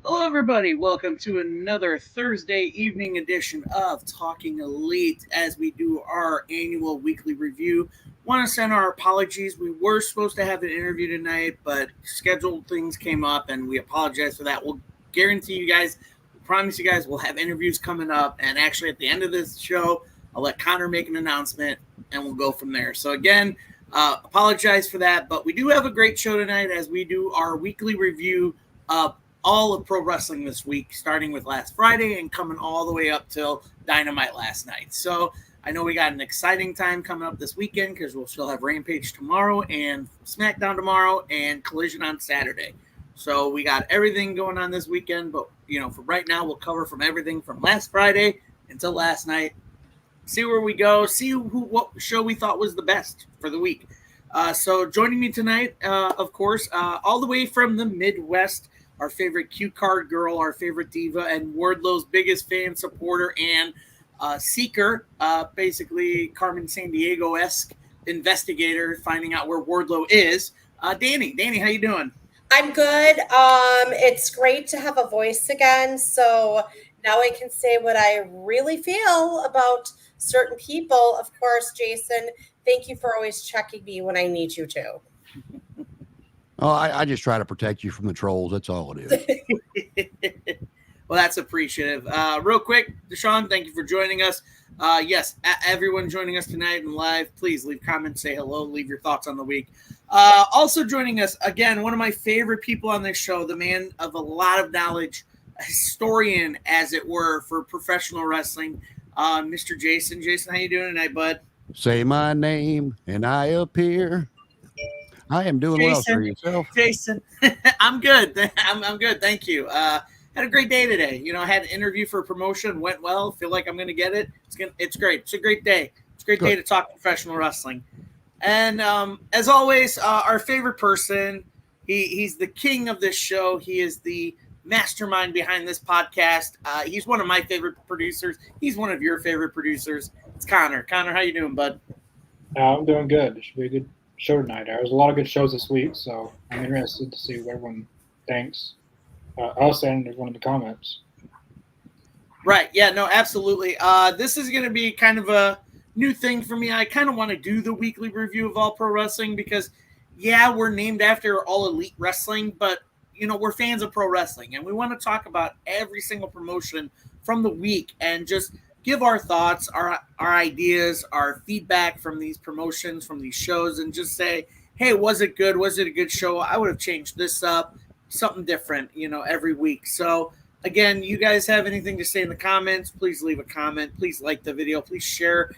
Hello, everybody. Welcome to another Thursday evening edition of Talking Elite as we do our annual weekly review. Want to send our apologies. We were supposed to have an interview tonight, but scheduled things came up, and we apologize for that. We'll guarantee you guys, we promise you guys, we'll have interviews coming up. And actually, at the end of this show, I'll let Connor make an announcement, and we'll go from there. So, again, apologize for that, but we do have a great show tonight as we do our weekly review of all of pro wrestling this week, starting with last Friday and coming all the way up till Dynamite last night. So I know we got an exciting time coming up this weekend because we'll still have Rampage tomorrow and SmackDown tomorrow and Collision on Saturday. So we got everything going on this weekend, but for right now, we'll cover from everything from last Friday until last night. See where we go. See what show we thought was the best for the week. So joining me tonight, of course, all the way from the Midwest, our favorite cue card girl, our favorite diva, and Wardlow's biggest fan, supporter, and seeker, basically Carmen Sandiego-esque investigator, finding out where Wardlow is. Danny, how you doing? I'm good. It's great to have a voice again. So now I can say what I really feel about certain people. Of course, Jason, thank you for always checking me when I need you to. Oh, I just try to protect you from the trolls. That's all it is. Well, that's appreciative. Real quick, Deshaun, thank you for joining us. Yes, everyone joining us tonight and live, please leave comments, say hello, leave your thoughts on the week. Also joining us, again, one of my favorite people on this show, the man of a lot of knowledge, a historian, as it were, for professional wrestling, Mr. Jason. Jason, how you doing tonight, bud? Say my name and I appear. I am doing well for yourself. Jason, I'm good. I'm good. Thank you. Had a great day today. I had an interview for a promotion, went well. Feel like I'm going to get it. It's great. It's a great day. It's a great day to talk professional wrestling. And as always, our favorite person, he's the king of this show. He is the mastermind behind this podcast. He's one of my favorite producers. He's one of your favorite producers. It's Connor. Connor, how you doing, bud? I'm doing good. It should be a good show tonight. There's a lot of good shows this week, so I'm interested to see what everyone thinks. I'll send everyone in the comments. Right. Yeah, no, absolutely. This is going to be kind of a new thing for me. I kind of want to do the weekly review of All Pro Wrestling because, yeah, we're named after All Elite Wrestling, but, we're fans of pro wrestling, and we want to talk about every single promotion from the week and just give our thoughts, our ideas, our feedback from these promotions, from these shows, and just say, hey, was it good? Was it a good show? I would have changed this up, something different, every week. So, again, you guys have anything to say in the comments, please leave a comment. Please like the video. Please share.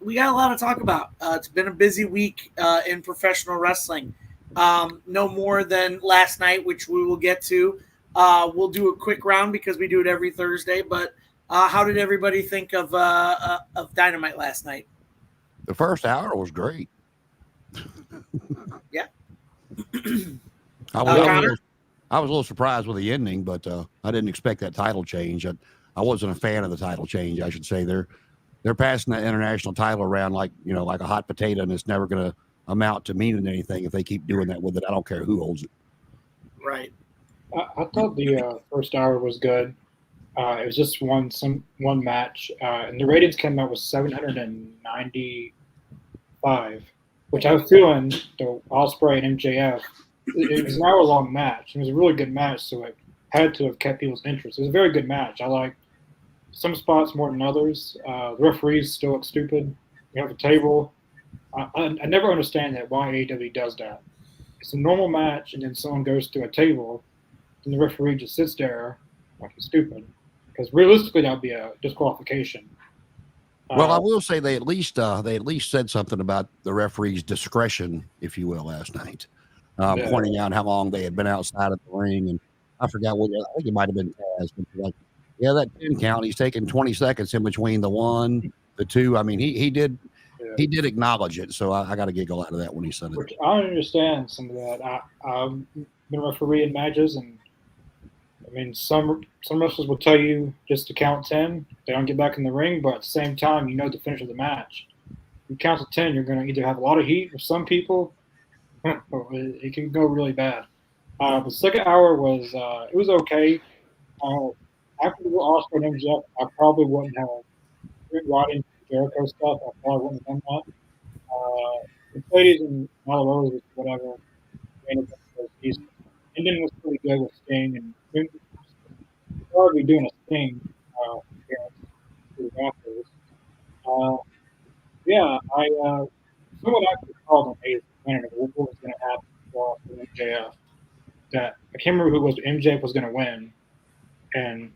We got a lot to talk about. It's been a busy week in professional wrestling. No more than last night, which we will get to. We'll do a quick round because we do it every Thursday, but how did everybody think of Dynamite last night? The first hour was great. Yeah. I was a little surprised with the ending, but I didn't expect that title change. I wasn't a fan of the title change, I should say. They're passing that international title around like a hot potato, and it's never going to amount to meaning anything if they keep doing that with it. I don't care who holds it. Right. I thought the first hour was good. It was just one match, and the ratings came out with 795, which I was feeling the Ospreay and MJF. It was an hour-long match. It was a really good match, so it had to have kept people's interest. It was a very good match. I liked some spots more than others. The referees still look stupid. You have a table. I never understand that why AEW does that. It's a normal match, and then someone goes to a table, and the referee just sits there like he's stupid. Because realistically, that would be a disqualification. Well, I will say they at least said something about the referee's discretion, if you will, last night, pointing out how long they had been outside of the ring, and I forgot what I think it might have been Taz, but like, yeah, that 10 count. He's taking 20 seconds in between the 1, the 2. I mean, he did acknowledge it, so I got a giggle out of that when he said it. Which I understand some of that. I've been a referee in matches, and I mean, some wrestlers will tell you just to count 10. They don't get back in the ring, but at the same time, the finish of the match. You count to 10, you're going to either have a lot of heat with some people, or it can go really bad. The second hour was it was okay. After the Oscar and MJF, I probably wouldn't have Roddy and Jericho stuff. I probably wouldn't have done that. The ladies and Mallow was whatever. Was decent. Indian was pretty good with Sting, and we're already doing a Sting appearance through Raptors. Yeah, someone actually called an minute ago what was going to happen for MJF. That I can't remember who was MJF was going to win, and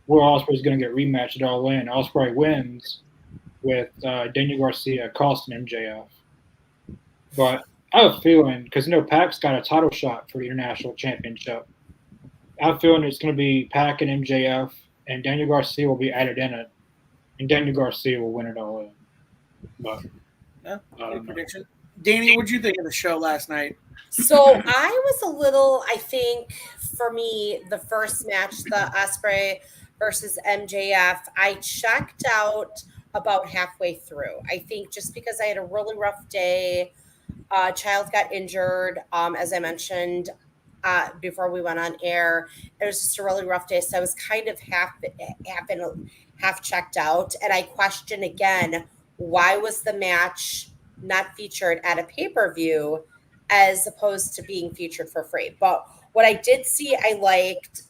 Will Ospreay is going to get rematched at All In. Ospreay wins with Daniel Garcia costing MJF. But I have a feeling, because Pac's got a title shot for the International Championship. I have a feeling it's going to be Pac and MJF, and Daniel Garcia will be added in it, and Daniel Garcia will win it All In. But good prediction. Danny, what did you think of the show last night? So I was a little, I think, for me, the first match, the Ospreay versus MJF, I checked out about halfway through. I think just because I had a really rough day. Child got injured, as I mentioned before we went on air. It was just a really rough day, so I was kind of half checked out. And I question again, why was the match not featured at a pay-per-view as opposed to being featured for free? But what I did see, I liked.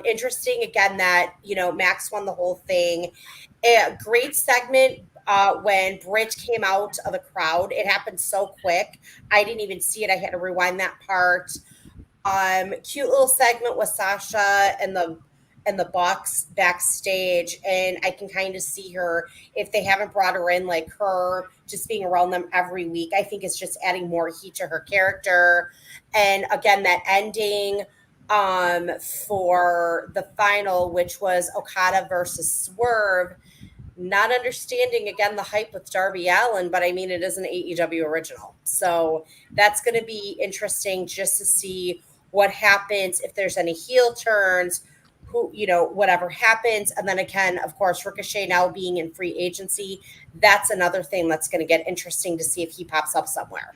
Interesting again that Max won the whole thing. A great segment. When Britt came out of the crowd, it happened so quick. I didn't even see it. I had to rewind that part. Cute little segment with Sasha and the Bucks backstage, and I can kind of see her, if they haven't brought her in, like her just being around them every week. I think it's just adding more heat to her character. And again, that ending for the final, which was Okada versus Swerve. Not understanding, again, the hype with Darby Allin, but I mean, it is an AEW original. So that's going to be interesting just to see what happens, if there's any heel turns, whatever happens. And then again, of course, Ricochet now being in free agency, that's another thing that's going to get interesting to see if he pops up somewhere.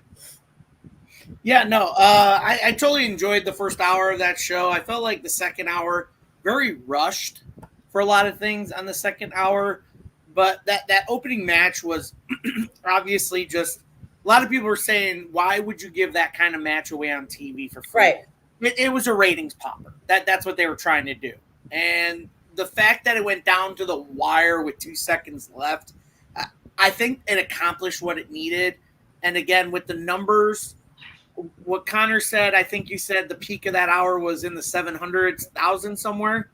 Yeah, no, I totally enjoyed the first hour of that show. I felt like the second hour, very rushed for a lot of things on the second hour. But that opening match was obviously just a lot of people were saying, why would you give that kind of match away on TV for free? Right. It was a ratings popper. That's what they were trying to do. And the fact that it went down to the wire with 2 seconds left, I think it accomplished what it needed. And again, with the numbers, what Connor said, I think you said the peak of that hour was in the 700,000 somewhere.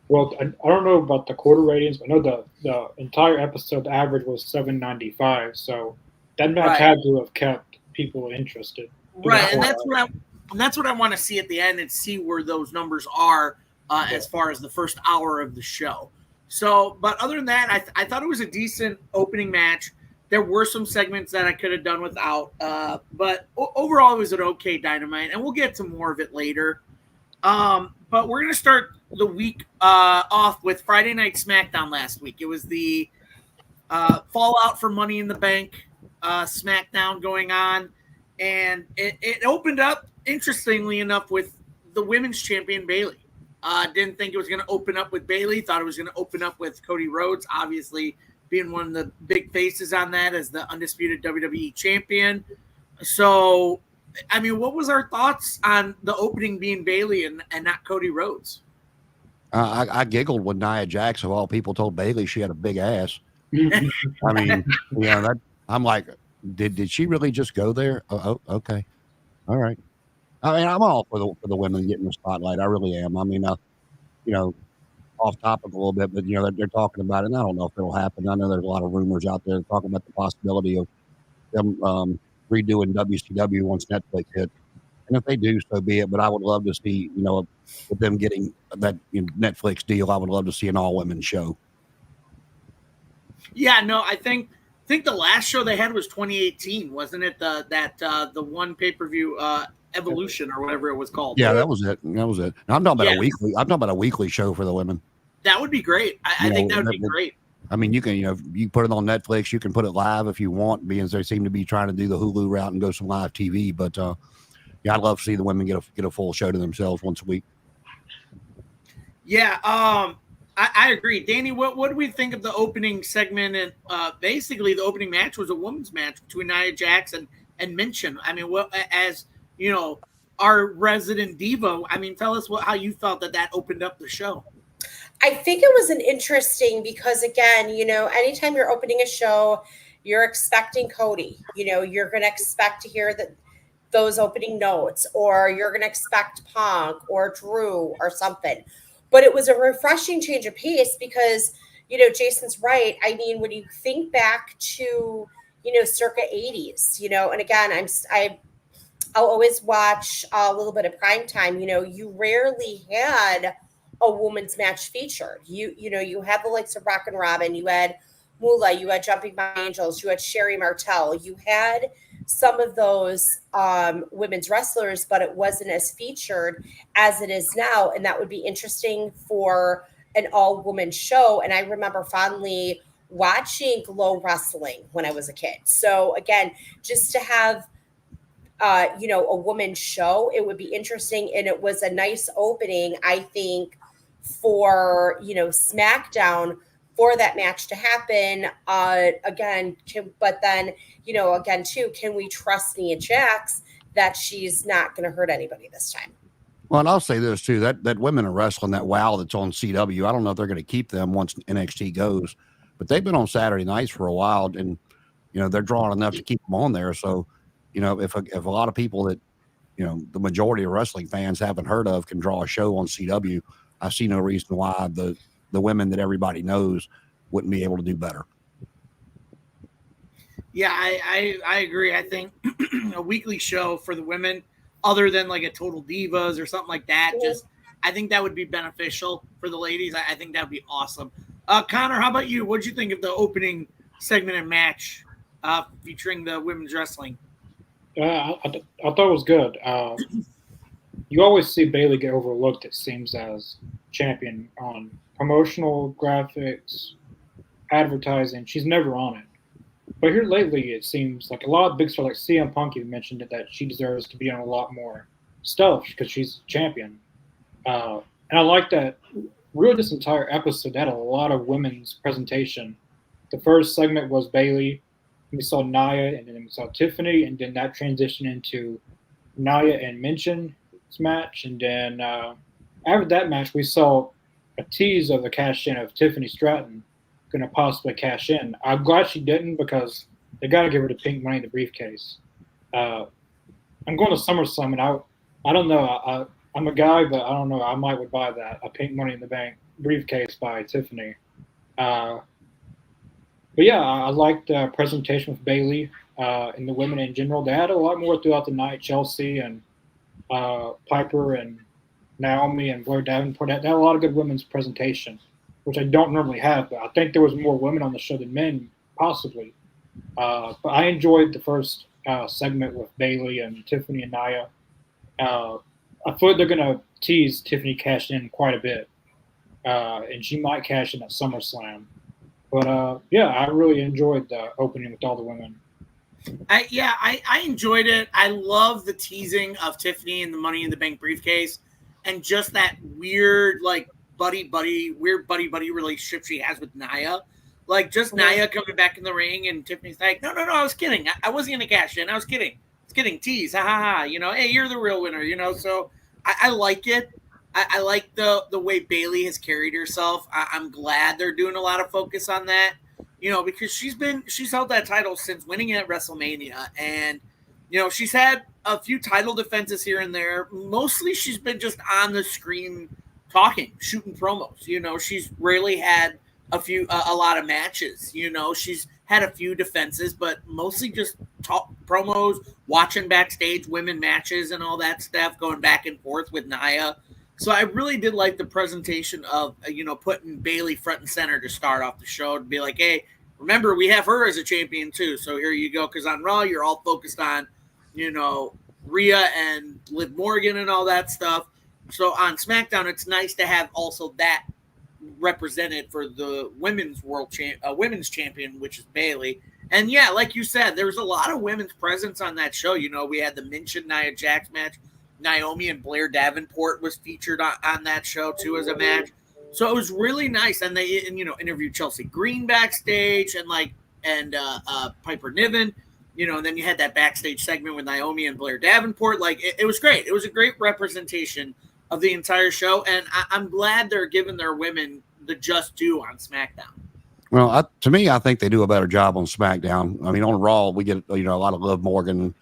Well, I don't know about the quarter ratings, but I know the entire episode average was 795. So that match had to have kept people interested. Right, and that's what I want to see at the end and see where those numbers are as far as the first hour of the show. So, but other than that, I thought it was a decent opening match. There were some segments that I could have done without, but overall it was an okay Dynamite, and we'll get to more of it later. But we're going to start the week off with Friday Night SmackDown last week. It was the fallout for Money in the Bank SmackDown going on, and it opened up, interestingly enough, with the women's champion Bayley. Didn't think it was going to open up with Bayley. Thought it was going to open up with Cody Rhodes, obviously being one of the big faces on that as the undisputed WWE champion. So, I mean, what was our thoughts on the opening being Bayley and not Cody Rhodes? I giggled when Nia Jax, of all people, told Bayley she had a big ass. I mean, I'm like, did she really just go there? Oh, okay. All right. I mean, I'm all for the women getting the spotlight. I really am. I mean, off topic a little bit, but they're talking about it, and I don't know if it'll happen. I know there's a lot of rumors out there talking about the possibility of them redoing WCW once Netflix hit. And if they do, so be it. But I would love to see, with them getting that Netflix deal, I would love to see an all-women show. Yeah, no, I think the last show they had was 2018, wasn't it? The one pay-per-view Evolution or whatever it was called. Yeah, that was it. I'm talking about a weekly. I'm talking about a weekly show for the women. That would be great. I think that would be great. I mean, you can, you put it on Netflix. You can put it live if you want, because they seem to be trying to do the Hulu route and go some live TV. But yeah, I'd love to see the women get a full show to themselves once a week. Yeah, I agree. Danny, what do we think of the opening segment? And basically, the opening match was a women's match between Nia Jax and Minchin. I mean, what as you know, our resident diva. I mean, tell us how you felt that opened up the show. I think it was an interesting because again, anytime you're opening a show, you're expecting Cody. You're going to expect to hear those opening notes, or you're going to expect Punk or Drew or something. But it was a refreshing change of pace because, Jason's right. I mean, when you think back to, circa 80s, and again, I'll always watch a little bit of prime time. You rarely had a women's match featured. You had the likes of Rock and Robin, you had Moolah, you had Jumping by Angels, you had Sherry Martel, you had some of those women's wrestlers, but it wasn't as featured as it is now. And that would be interesting for an all-woman show. And I remember fondly watching Glow Wrestling when I was a kid. So again, just to have a woman's show, it would be interesting. And it was a nice opening, I think, for SmackDown for that match to happen again. But then again too, can we trust Nia Jax that she's not going to hurt anybody this time? Well, and I'll say this too, that women are wrestling, that WOW that's on CW, I don't know if they're going to keep them once NXT goes, but they've been on Saturday nights for a while, and they're drawing enough to keep them on there. So if a lot of people that the majority of wrestling fans haven't heard of can draw a show on CW, I see no reason why the women that everybody knows wouldn't be able to do better. Yeah, I agree. I think a weekly show for the women, other than like a Total Divas or something like that, I think that would be beneficial for the ladies. I think that would be awesome. Connor, how about you? What did you think of the opening segment and match featuring the women's wrestling? I thought it was good. You always see Bayley get overlooked, it seems, as champion on promotional graphics, advertising. She's never on it. But here lately, it seems like a lot of big stars, like CM Punk, you mentioned it, that she deserves to be on a lot more stuff because she's champion. And I like that. Really, this entire episode had a lot of women's presentation. The first segment was Bayley. We saw Nia, and then we saw Tiffany, and then that transitioned into Nia and Minchin's match. And then after that match, we saw a tease of the cash-in of Tiffany Stratton going to possibly cash in. I'm glad she didn't because they got to give her the pink money in the briefcase. I'm going to SummerSlam, and I don't know. I'm a guy, but I don't know. I might would buy that, a pink money in the bank briefcase by Tiffany. But yeah, I liked the presentation with Bayley and the women in general. They had a lot more throughout the night. Chelsea and Piper and Naomi and Blair Davenport. They had a lot of good women's presentation, which I don't normally have. But I think there was more women on the show than men, possibly. But I enjoyed the first segment with Bayley and Tiffany and Nia. I feel like they're going to tease Tiffany cash in quite a bit. And she might cash in at SummerSlam. But, yeah, I really enjoyed the opening with all the women. I enjoyed it. I love the teasing of Tiffany and the Money in the Bank briefcase and just that weird, like, buddy relationship she has with Nia. Like, just Nia coming back in the ring and Tiffany's like, no, I was kidding. I wasn't going to cash in. I was kidding. Tease. Ha, ha, ha. Hey, you're the real winner, So I like it. I like the way Bayley has carried herself. I'm glad they're doing a lot of focus on that, because she's held that title since winning it at WrestleMania. And, she's had a few title defenses here and there. Mostly she's been just on the screen talking, shooting promos. She's rarely had a lot of matches. She's had a few defenses, but mostly just talk promos, watching backstage women matches and all that stuff, going back and forth with Nia. So I really did like the presentation of, putting Bayley front and center to start off the show, to be like, hey, remember, we have her as a champion too. So here you go. Because on Raw, you're all focused on, Rhea and Liv Morgan and all that stuff. So on SmackDown, it's nice to have also that represented for the women's champion, which is Bayley. And yeah, like you said, there was a lot of women's presence on that show. You know, we had the Minchin Nia Jax match. Naomi and Blair Davenport was featured on that show too as a match. So it was really nice. And they, interviewed Chelsea Green backstage and Piper Niven, and then you had that backstage segment with Naomi and Blair Davenport. Like it was great. It was a great representation of the entire show. And I'm glad they're giving their women the just due on SmackDown. Well, to me, I think they do a better job on SmackDown. I mean, on Raw, we get, a lot of Liv Morgan.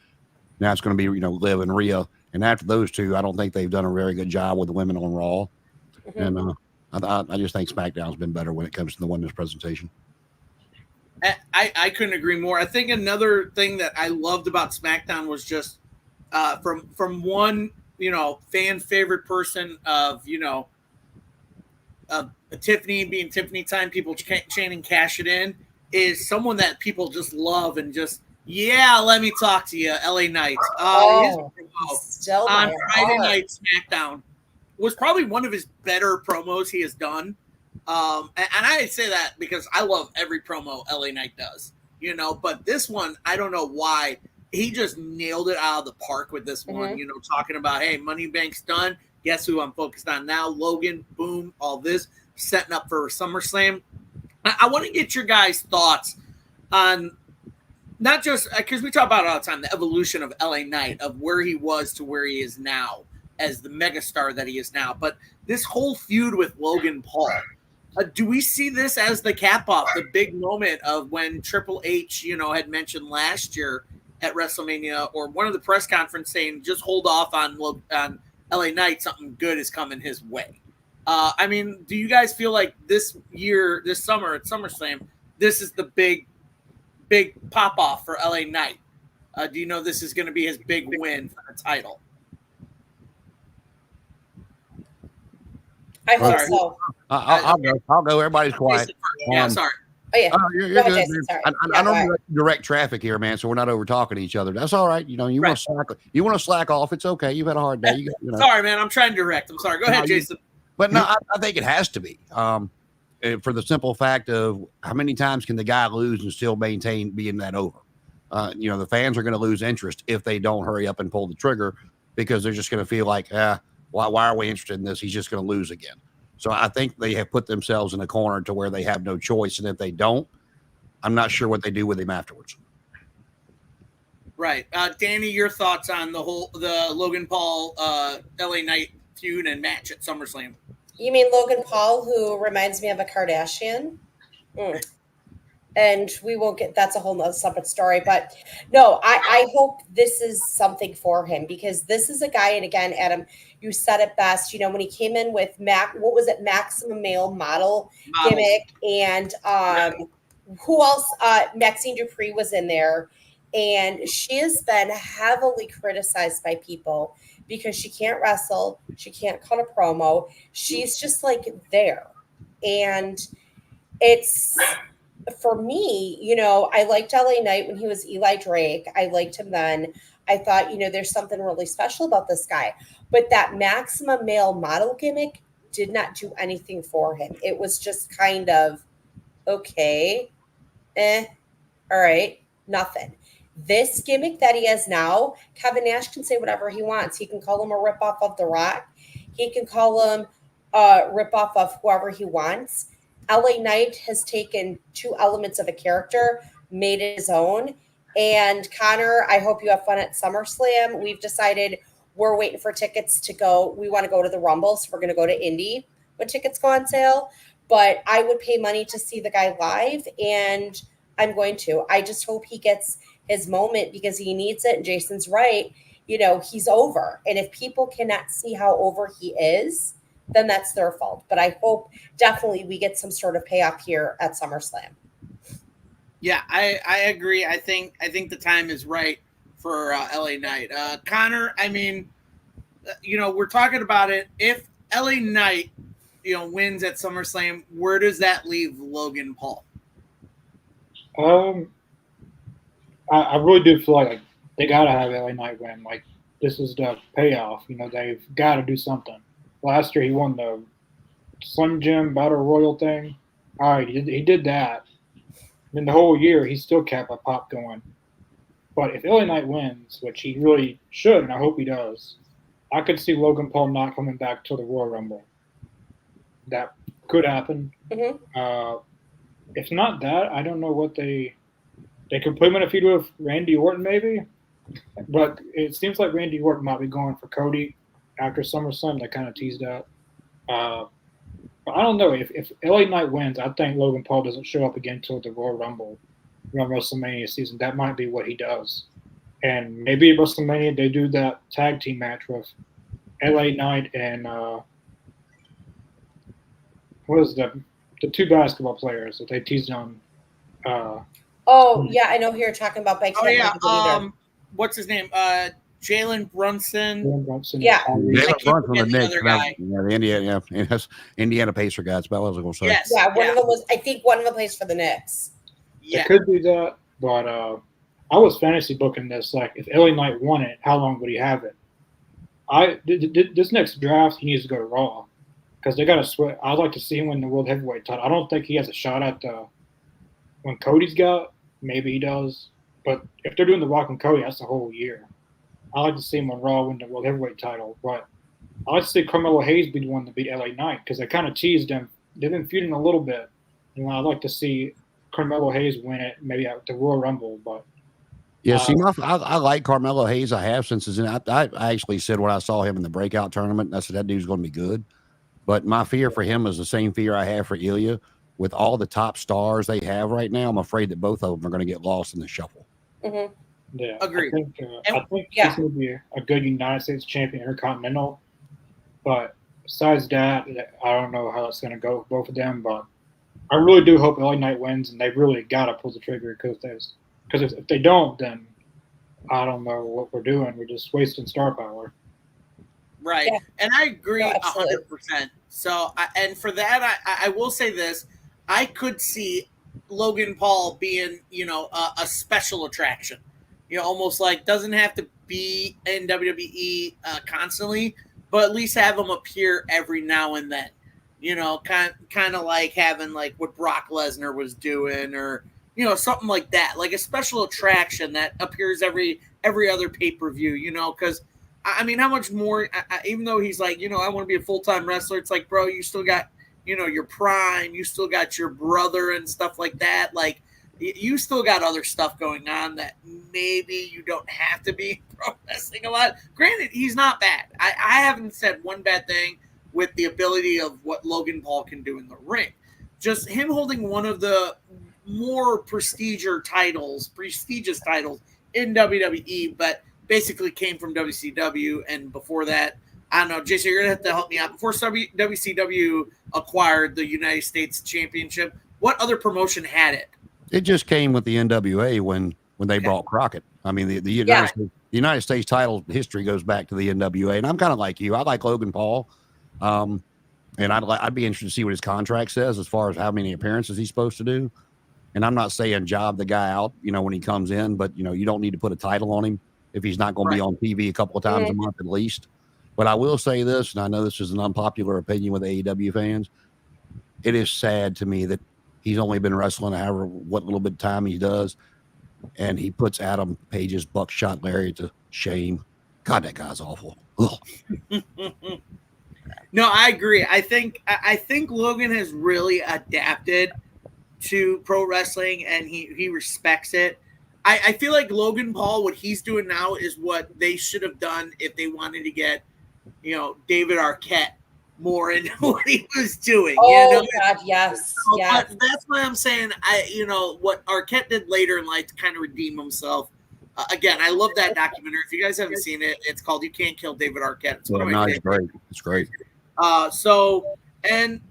Now it's going to be, Liv and Rhea. And after those two, I don't think they've done a very good job with the women on Raw. Mm-hmm. And I just think SmackDown's been better when it comes to the women's presentation. I couldn't agree more. I think another thing that I loved about SmackDown was just from one, fan favorite person of, Tiffany being Tiffany time, people chanting cash it in, is someone that people just love and just, let me talk to you, LA Knight. On Friday Night SmackDown was probably one of his better promos he has done. And I say that because I love every promo LA Knight does, but this one, I don't know why. He just nailed it out of the park with this one, talking about, hey, Money Bank's done. Guess who I'm focused on now? Logan, boom, all this, setting up for SummerSlam. I want to get your guys' thoughts on not just because we talk about it all the time, the evolution of LA Knight, of where he was to where he is now as the megastar that he is now. But this whole feud with Logan Paul, do we see this as the cap off, the big moment of when Triple H, had mentioned last year at WrestleMania or one of the press conference saying, just hold off on LA Knight, something good is coming his way. I mean, do you guys feel like this summer at SummerSlam, this is the big pop off for LA Knight? Do you know this is going to be his big win for the title? I hope so. I'll go. Everybody's quiet. Yeah, sorry. Oh, yeah. You're good. Jason, I don't direct traffic here, man, so we're not over talking to each other. That's all right. You want to slack off. It's okay. You've had a hard day. Sorry, man. I'm trying to direct. I'm sorry. Go ahead, Jason. But no, I think it has to be for the simple fact of how many times can the guy lose and still maintain being that over? The fans are going to lose interest if they don't hurry up and pull the trigger because they're just going to feel like, why are we interested in this? He's just going to lose again. So I think they have put themselves in a corner to where they have no choice. And if they don't, I'm not sure what they do with him afterwards. Right. Danny, your thoughts on the Logan Paul, LA Knight feud and match at SummerSlam? You mean Logan Paul, who reminds me of a Kardashian? And we won't get, that's a whole nother separate story. But no, I hope this is something for him because this is a guy, and again, Adam, you said it best, when he came in with Maximum Male Model gimmick, and who else? Maxine Dupree was in there, and she has been heavily criticized by people because she can't wrestle, she can't cut a promo, she's just like there, and it's. For me, I liked LA Knight when he was Eli Drake. I liked him then. I thought, there's something really special about this guy. But that Maximum Male Model gimmick did not do anything for him. It was just kind of, okay, all right, nothing. This gimmick that he has now, Kevin Nash can say whatever he wants. He can call him a ripoff of The Rock. He can call him a ripoff of whoever he wants. LA Knight has taken two elements of a character, made it his own. And Connor, I hope you have fun at SummerSlam. We've decided we're waiting for tickets to go. We want to go to the Rumble, so we're going to go to Indy when tickets go on sale. But I would pay money to see the guy live, and I'm going to. I just hope he gets his moment because he needs it. And Jason's right. He's over. And if people cannot see how over he is, then that's their fault. But I hope definitely we get some sort of payoff here at SummerSlam. Yeah, I agree. I think the time is right for LA Knight. Connor, I mean, we're talking about it. If LA Knight, wins at SummerSlam, where does that leave Logan Paul? I really do feel like they got to have LA Knight win. Like, this is the payoff. They've got to do something. Last year, he won the Slim Jim Battle Royal thing. All right, he did that. then the whole year he's still kept a pop going. But if LA Knight wins, which he really should, and I hope he does, I could see Logan Paul not coming back till the Royal Rumble. That could happen. If not that, I don't know what they could put him in a feud with Randy Orton maybe. But it seems like Randy Orton might be going for Cody after SummerSlam. They kind of teased out. But I don't know. If LA Knight wins, I think Logan Paul doesn't show up again until the Royal Rumble around WrestleMania season. That might be what he does. And maybe at WrestleMania they do that tag team match with LA Knight and what is the two basketball players that they teased on. Oh yeah, I know who you're talking about. But I can't yeah. think of it either. What's his name? Jalen Brunson. Yeah. Jalen Brunson, the Knicks. other guy. The Indiana Pacer guy. That's about what I was going to say. Yes. Yeah, one of them was. I think one of them plays for the Knicks. Yeah. It could do that, but I was fantasy booking this. Like, if LA Knight won it, how long would he have it? This next draft, he needs to go to Raw because they got to switch. I'd like to see him win the World Heavyweight title. I don't think he has a shot at when Cody's got. Maybe he does, but if they're doing the Rock and Cody, that's the whole year. I like to see him on Raw win the World Heavyweight title, but I like to see Carmelo Hayes be the one to beat LA Knight because they kind of teased him. They've been feuding a little bit, and I'd like to see Carmelo Hayes win it maybe at the Royal Rumble. But yeah, see, I like Carmelo Hayes. I have since his. I actually said when I saw him in the breakout tournament, I said that dude's going to be good. But my fear for him is the same fear I have for Ilya. With all the top stars they have right now, I'm afraid that both of them are going to get lost in the shuffle. Mm-hmm. Yeah, Agreed. I think he's going to be a good United States champion, Intercontinental. But besides that, I don't know how it's going to go with both of them. But I really do hope LA Knight wins, and they really got to pull the trigger because if they don't, then I don't know what we're doing. We're just wasting star power. Right. Yeah. And I agree No, absolutely. 100%. So, and for that, I will say this. I could see Logan Paul being, a special attraction. Almost like doesn't have to be in WWE constantly, but at least have him appear every now and then. Kind of like having like what Brock Lesnar was doing, or something like that, like a special attraction that appears every other pay-per-view. Because I mean, how much more? Even though he's like, I want to be a full-time wrestler. It's like, bro, you still got your prime. You still got your brother and stuff like that. Like, you still got other stuff going on that maybe you don't have to be pro wrestling a lot. Granted, he's not bad. I haven't said one bad thing with the ability of what Logan Paul can do in the ring. Just him holding one of the more prestigious titles in WWE, but basically came from WCW. And before that, I don't know, Jason, you're going to have to help me out. Before WCW acquired the United States Championship, what other promotion had it? It just came with the NWA when they brought Crockett. I mean, the United States title history goes back to the NWA, and I'm kind of like you. I like Logan Paul, and I'd be interested to see what his contract says as far as how many appearances he's supposed to do. And I'm not saying job the guy out, when he comes in, but you don't need to put a title on him if he's not going to be on TV a couple of times a month at least. But I will say this, and I know this is an unpopular opinion with AEW fans. It is sad to me that he's only been wrestling however what little bit of time he does, and he puts Adam Page's buckshot lariat to shame. God, that guy's awful. No, I agree. I think Logan has really adapted to pro wrestling, and he respects it. I feel like Logan Paul, what he's doing now is what they should have done if they wanted to get, David Arquette more into what he was doing. Oh, God, yes. So, yes. But that's why I'm saying, what Arquette did later in life to kind of redeem himself. Again, I love that documentary. If you guys haven't seen it, it's called "You Can't Kill David Arquette." It's one of my favorites. Great. It's great. And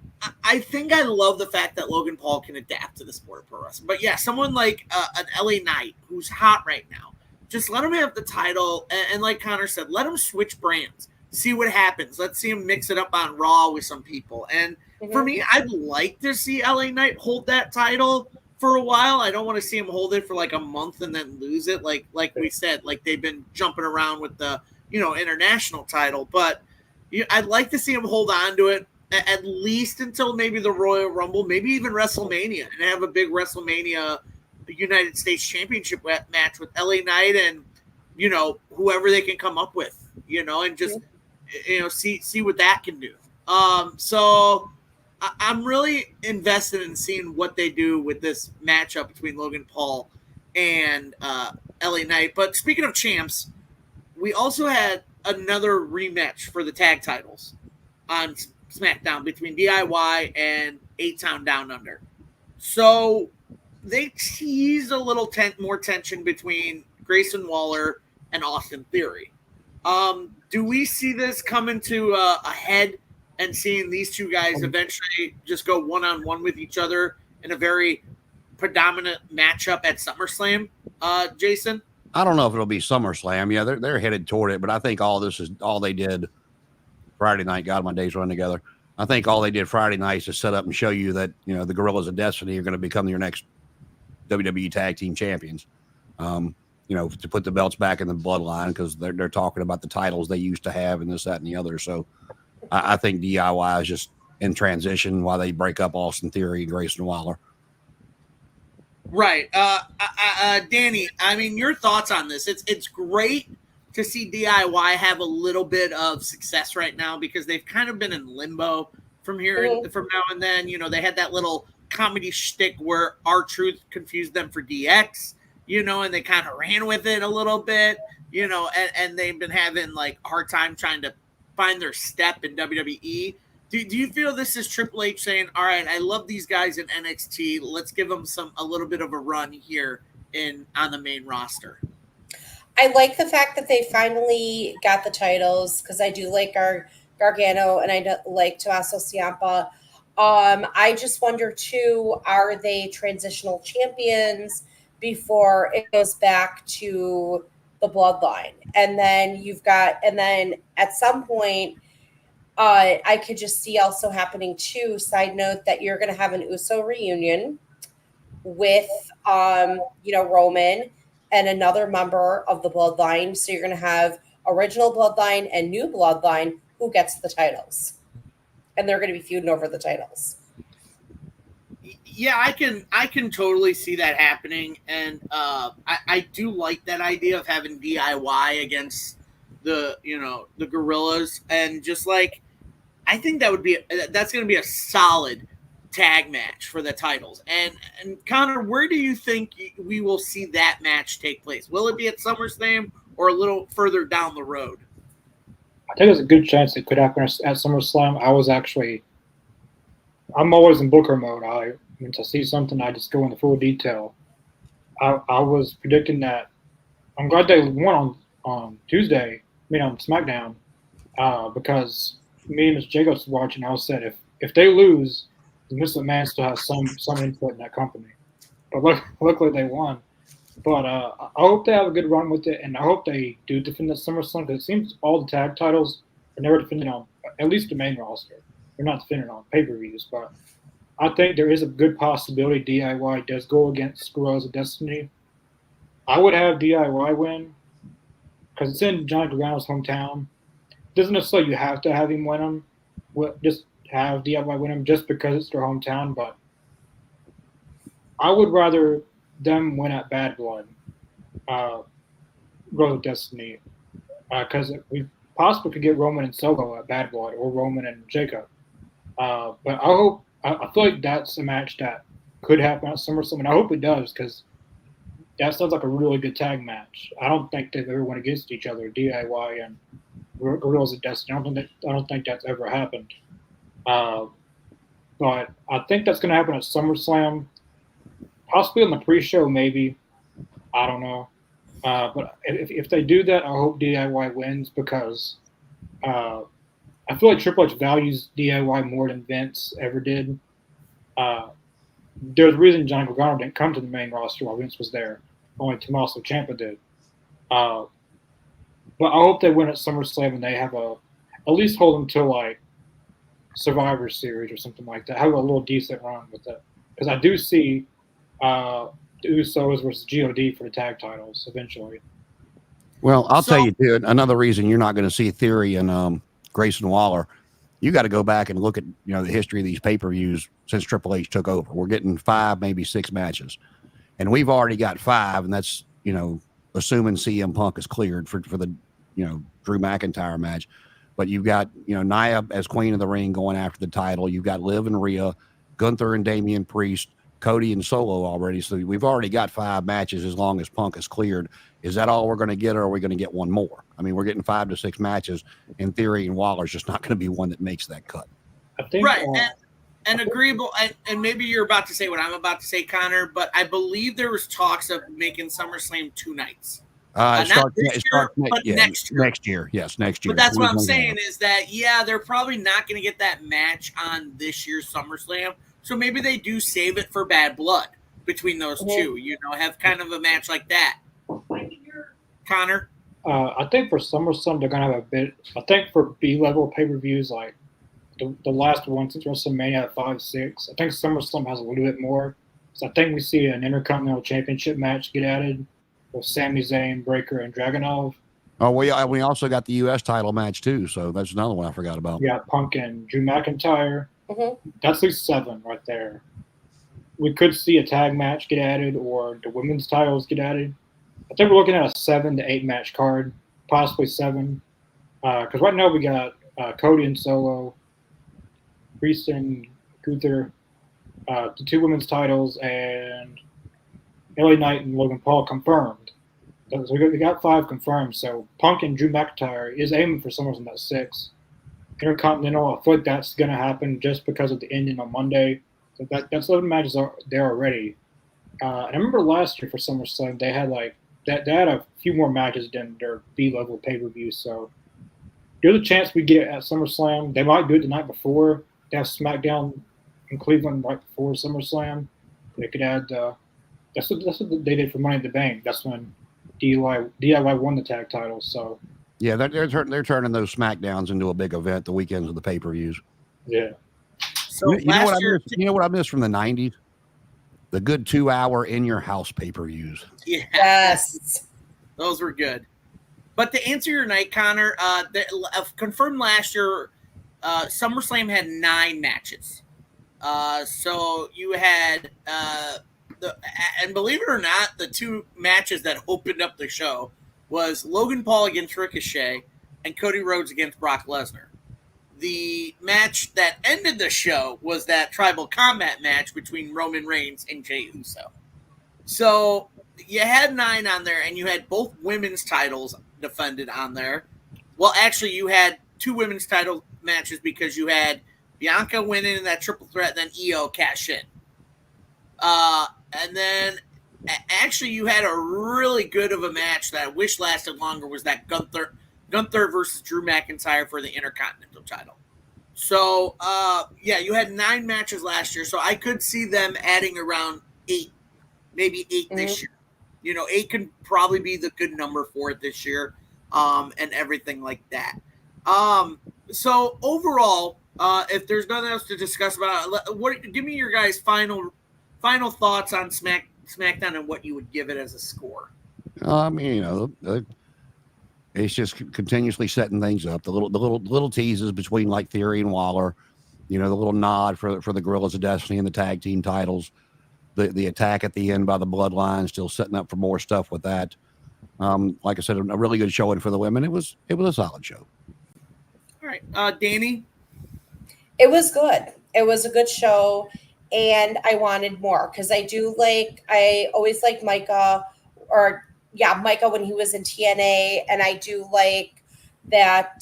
I think I love the fact that Logan Paul can adapt to the sport of pro wrestling. But yeah, someone like an LA Knight who's hot right now, just let him have the title. And like Connor said, let him switch brands, see what happens. Let's see him mix it up on Raw with some people. And for me, I'd like to see LA Knight hold that title for a while. I don't want to see him hold it for like a month and then lose it. Like we said, like they've been jumping around with the, international title. But I'd like to see him hold on to it at least until maybe the Royal Rumble, maybe even WrestleMania, and have a big WrestleMania United States Championship match with LA Knight and, you know, whoever they can come up with, you know, and just, you know, see what that can do. So I'm really invested in seeing what they do with this matchup between Logan Paul and LA Knight. But speaking of champs, we also had another rematch for the tag titles on SmackDown between DIY and 8-Town Down Under. So they teased a little more tension between Grayson Waller and Austin Theory. Do we see this coming to a head and seeing these two guys eventually just go one-on-one with each other in a very predominant matchup at SummerSlam, Jason? I don't know if it'll be SummerSlam. Yeah, they're headed toward it, but I think all this is all they did Friday night. God, my days run together. I think all they did Friday night is set up and show you that, you know, the Gorillas of Destiny are going to become your next WWE Tag Team Champions. You know, to put the belts back in the bloodline, because they're talking about the titles they used to have and this, that, and the other. So I think DIY is just in transition while they break up Austin Theory and Grayson Waller. Right. Danny, I mean, your thoughts on this. It's great to see DIY have a little bit of success right now because they've kind of been in limbo from now and then. You know, they had that little comedy shtick where R-Truth confused them for DX, you know, and they kind of ran with it a little bit, you know, and they've been having like a hard time trying to find their step in WWE. Do you feel this is Triple H saying, all right, I love these guys in NXT. Let's give them a little bit of a run here on the main roster? I like the fact that they finally got the titles because I do like our Gargano and I like Tommaso Ciampa. I just wonder too, are they transitional champions before it goes back to the bloodline? And then at some point, I could just see also happening too. Side note that you're going to have an USO reunion with, Roman and another member of the bloodline. So you're going to have original bloodline and new bloodline who gets the titles, and they're going to be feuding over the titles. Yeah, I can totally see that happening, and I do like that idea of having DIY against the Gorillas, and just like. I think that's going to be a solid tag match for the titles. And Connor, where do you think we will see that match take place? Will it be at SummerSlam or a little further down the road? I think there's a good chance it could happen at SummerSlam. I'm always in Booker mode. When I see something, I just go into full detail. I was predicting that. I'm glad they won on Tuesday. On SmackDown, because me and Mr. Jacobs were watching. I said if they lose, Mr. McMahon still has some input in that company. But luckily they won. But I hope they have a good run with it, and I hope they do defend the SummerSlam, because it seems all the tag titles are never defended on at least the main roster. They're not defended on pay-per-views, but I think there is a good possibility DIY does go against Gorillas of Destiny. I would have DIY win because it's in Johnny Gargano's hometown. Doesn't necessarily you have to have him win them. Just have DIY win them just because it's their hometown. But I would rather them win at Bad Blood, Gorillas of Destiny, because we possibly could get Roman and Solo at Bad Blood, or Roman and Jacob. But I feel like that's a match that could happen at SummerSlam, and I hope it does, because that sounds like a really good tag match. I don't think they've ever went against each other, DIY and Gorillas of Destiny. I don't think that's ever happened. But I think that's going to happen at SummerSlam, possibly on the pre-show, maybe. I don't know. But if they do that, I hope DIY wins, because I feel like Triple H values DIY more than Vince ever did. There's a reason Johnny Gargano didn't come to the main roster while Vince was there. Only Tommaso Ciampa did. But I hope they win at SummerSlam and they have at least hold them till like Survivor Series or something like that. Have a little decent run with it, because I do see the Usos versus God for the tag titles eventually. Well, I'll tell you, dude, another reason you're not going to see Theory and Grayson Waller you got to go back and look at, the history of these pay-per-views since Triple H took over. We're getting 5, maybe 6 matches, and we've already got 5, and that's, assuming CM Punk is cleared for the, Drew McIntyre match. But you've got, Nia as Queen of the Ring going after the title. You've got Liv and Rhea, Gunther and Damian Priest, Cody and Solo already. So we've already got 5 matches as long as Punk is cleared. Is that all we're going to get, or are we going to get one more? I mean, we're getting 5 to 6 matches in theory, and Waller's just not going to be one that makes that cut. I think, right. And agreeable. And maybe you're about to say what I'm about to say, Connor, but I believe there was talks of making SummerSlam 2 nights. Not this year, but next year. Next year. Yes, next year. But that's what I'm saying is that, they're probably not going to get that match on this year's SummerSlam. So maybe they do save it for Bad Blood between those two, have kind of a match like that. Connor? I think for SummerSlam, they're going to have a bit. I think for B-level pay-per-views, like the last one since WrestleMania at 5-6, I think SummerSlam has a little bit more. So I think we see an Intercontinental Championship match get added with Sami Zayn, Breakker, and Dragunov. Oh, we also got the U.S. title match, too. So that's another one I forgot about. Yeah, Punk and Drew McIntyre. Mm-hmm. That's at least 7 right there. We could see a tag match get added or the women's titles get added. I think we're looking at a 7 to 8 match card, possibly 7. Because right now we got Cody and Solo, Priest and Gunther, the 2 women's titles, and LA Knight and Logan Paul confirmed. So we got 5 confirmed. So Punk and Drew McIntyre is aiming for SummerSlam at 6. Intercontinental, I feel like that's going to happen just because of the ending on Monday. So that's 11 matches there already. And I remember last year for SummerSlam, they had they had a few more matches than their B-level pay-per-view. So there's a chance we get it at SummerSlam. They might do it the night before. They have SmackDown in Cleveland right before SummerSlam. They could add that's what they did for Money in the Bank. That's when DIY won the tag title. So yeah, they're turning those SmackDowns into a big event the weekends of the pay-per-views. Yeah. So you know what I missed from the 90s? The good 2-hour in your house pay-per-views. Yes. Those were good. But to answer your night, Connor, confirmed last year, SummerSlam had 9 matches. So you had and believe it or not, the 2 matches that opened up the show was Logan Paul against Ricochet and Cody Rhodes against Brock Lesnar. The match that ended the show was that Tribal Combat match between Roman Reigns and Jey Uso. So you had 9 on there, and you had both women's titles defended on there. Well, actually, you had 2 women's title matches because you had Bianca winning in that triple threat, then Io cash in. And then actually you had a really good of a match that I wish lasted longer was that Gunther versus Drew McIntyre for the Intercontinental title. So, you had 9 matches last year, so I could see them adding around 8, maybe 8 this year. 8 can probably be the good number for it this year, and everything like that. So overall, if there's nothing else to discuss about it, give me your guys' final thoughts on SmackDown and what you would give it as a score. It's just continuously setting things up. The little teases between like Theory and Waller, the little nod for the Gorillas of Destiny and the tag team titles, the attack at the end by the Bloodline, still setting up for more stuff with that. Like I said, a really good showing for the women. It was a solid show. All right, Danny. It was good. It was a good show. And I wanted more because I always liked Micah when he was in TNA. And I do like that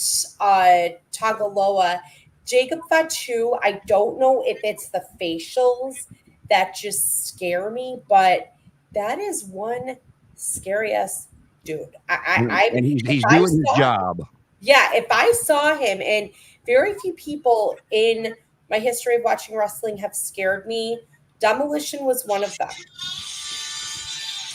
Tagaloa. Jacob Fatu, I don't know if it's the facials that just scare me, but that is one scariest dude. And he's doing his job. Yeah, if I saw him, and very few people in my history of watching wrestling have scared me. Demolition was one of them.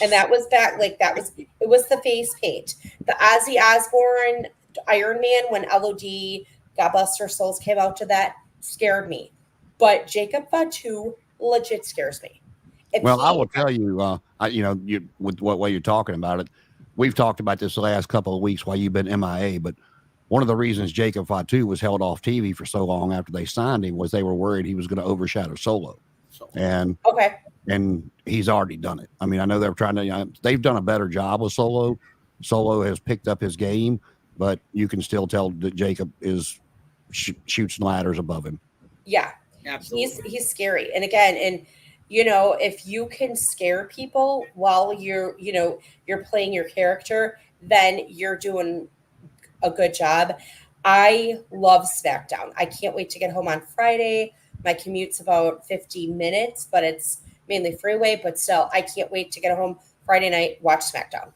And that was it was the face paint. The Ozzy Osbourne Iron Man, when LOD, God bless their souls, came out to that, scared me. But Jacob Fatu legit scares me. I will tell you, with what way you're talking about it, we've talked about this the last couple of weeks while you've been MIA, but one of the reasons Jacob Fatu was held off TV for so long after they signed him was they were worried he was going to overshadow Solo. And Okay. and he's already done it. I mean, I know they're trying to, they've done a better job with Solo. Solo has picked up his game, but you can still tell that Jacob is shoots ladders above him. Yeah, Absolutely. he's scary. And again, if you can scare people while you're playing your character, then you're doing a good job. I love SmackDown. I can't wait to get home on Friday. My commute's about 50 minutes, but it's mainly freeway. But still, I can't wait to get home Friday night, watch SmackDown.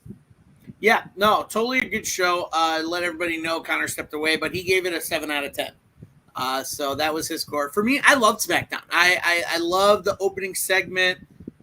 Yeah, no, totally a good show. Let everybody know Connor stepped away, but he gave it a 7 out of 10. So that was his score. For me, I loved SmackDown. I love the opening segment,